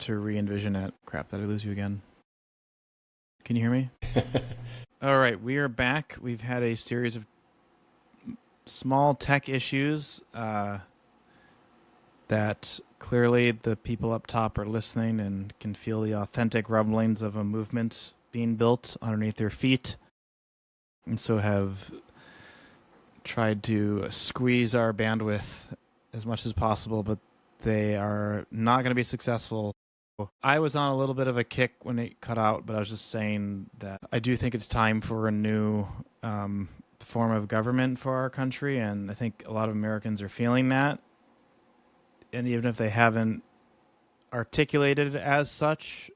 to re-envision it. Crap, did I lose you again? Can you hear me? All right, we are back. We've had a series of small tech issues that clearly the people up top are listening and can feel the authentic rumblings of a movement being built underneath their feet, and so have tried to squeeze our bandwidth as much as possible, but they are not going to be successful. I was on a little bit of a kick when it cut out, but I was just saying that I do think it's time for a new form of government for our country, and I think a lot of Americans are feeling that. And even if they haven't articulated it as such,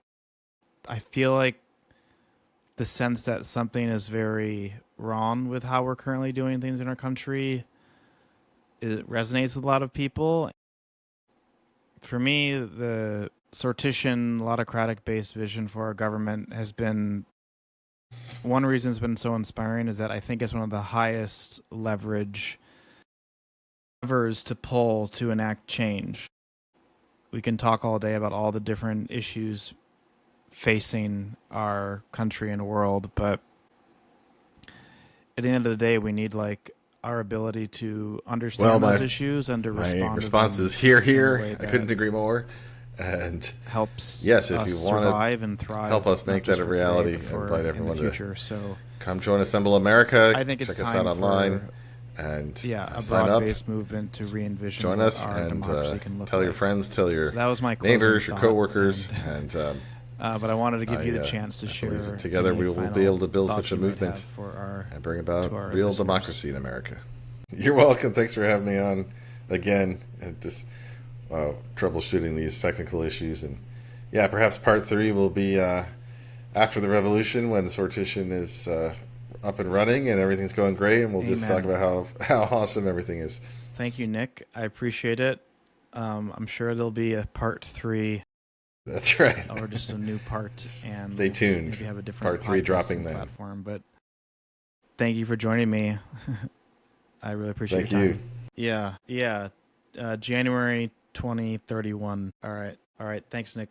I feel like the sense that something is very wrong with how we're currently doing things in our country, it resonates with a lot of people. For me, the sortition, autocratic-based vision for our government has been one reason it's been so inspiring is that I think it's one of the highest leverage levers to pull to enact change. We can talk all day about all the different issues facing our country and world, but at the end of the day, we need like our ability to understand those issues and to respond. My response is here. I couldn't agree more. And helps yes, if us you want survive and thrive, help us make that a reality, today, I invite everyone in the future. to come join Assemble America. I think it's check us time out online. For, and a sign broad-based up, movement to re-envision join us, our and democracy can look tell like. your friends, tell your that was my neighbors, your thought, coworkers, and but I wanted to give you the chance to share. Together we will be able to build such a movement and bring about real listeners. democracy in America. You're welcome. Thanks for having me on again, and just troubleshooting these technical issues. And yeah, perhaps part 3 will be after the revolution, when the sortition is up and running and everything's going great, and we'll just talk about how awesome everything is. Thank you, Nick. I appreciate it. I'm sure there'll be a part 3. That's right. Or just a new part, and stay tuned. Maybe have a different part 3 dropping then. Platform, but thank you for joining me. I really appreciate your time. Yeah. January 2031. All right. Thanks, Nick.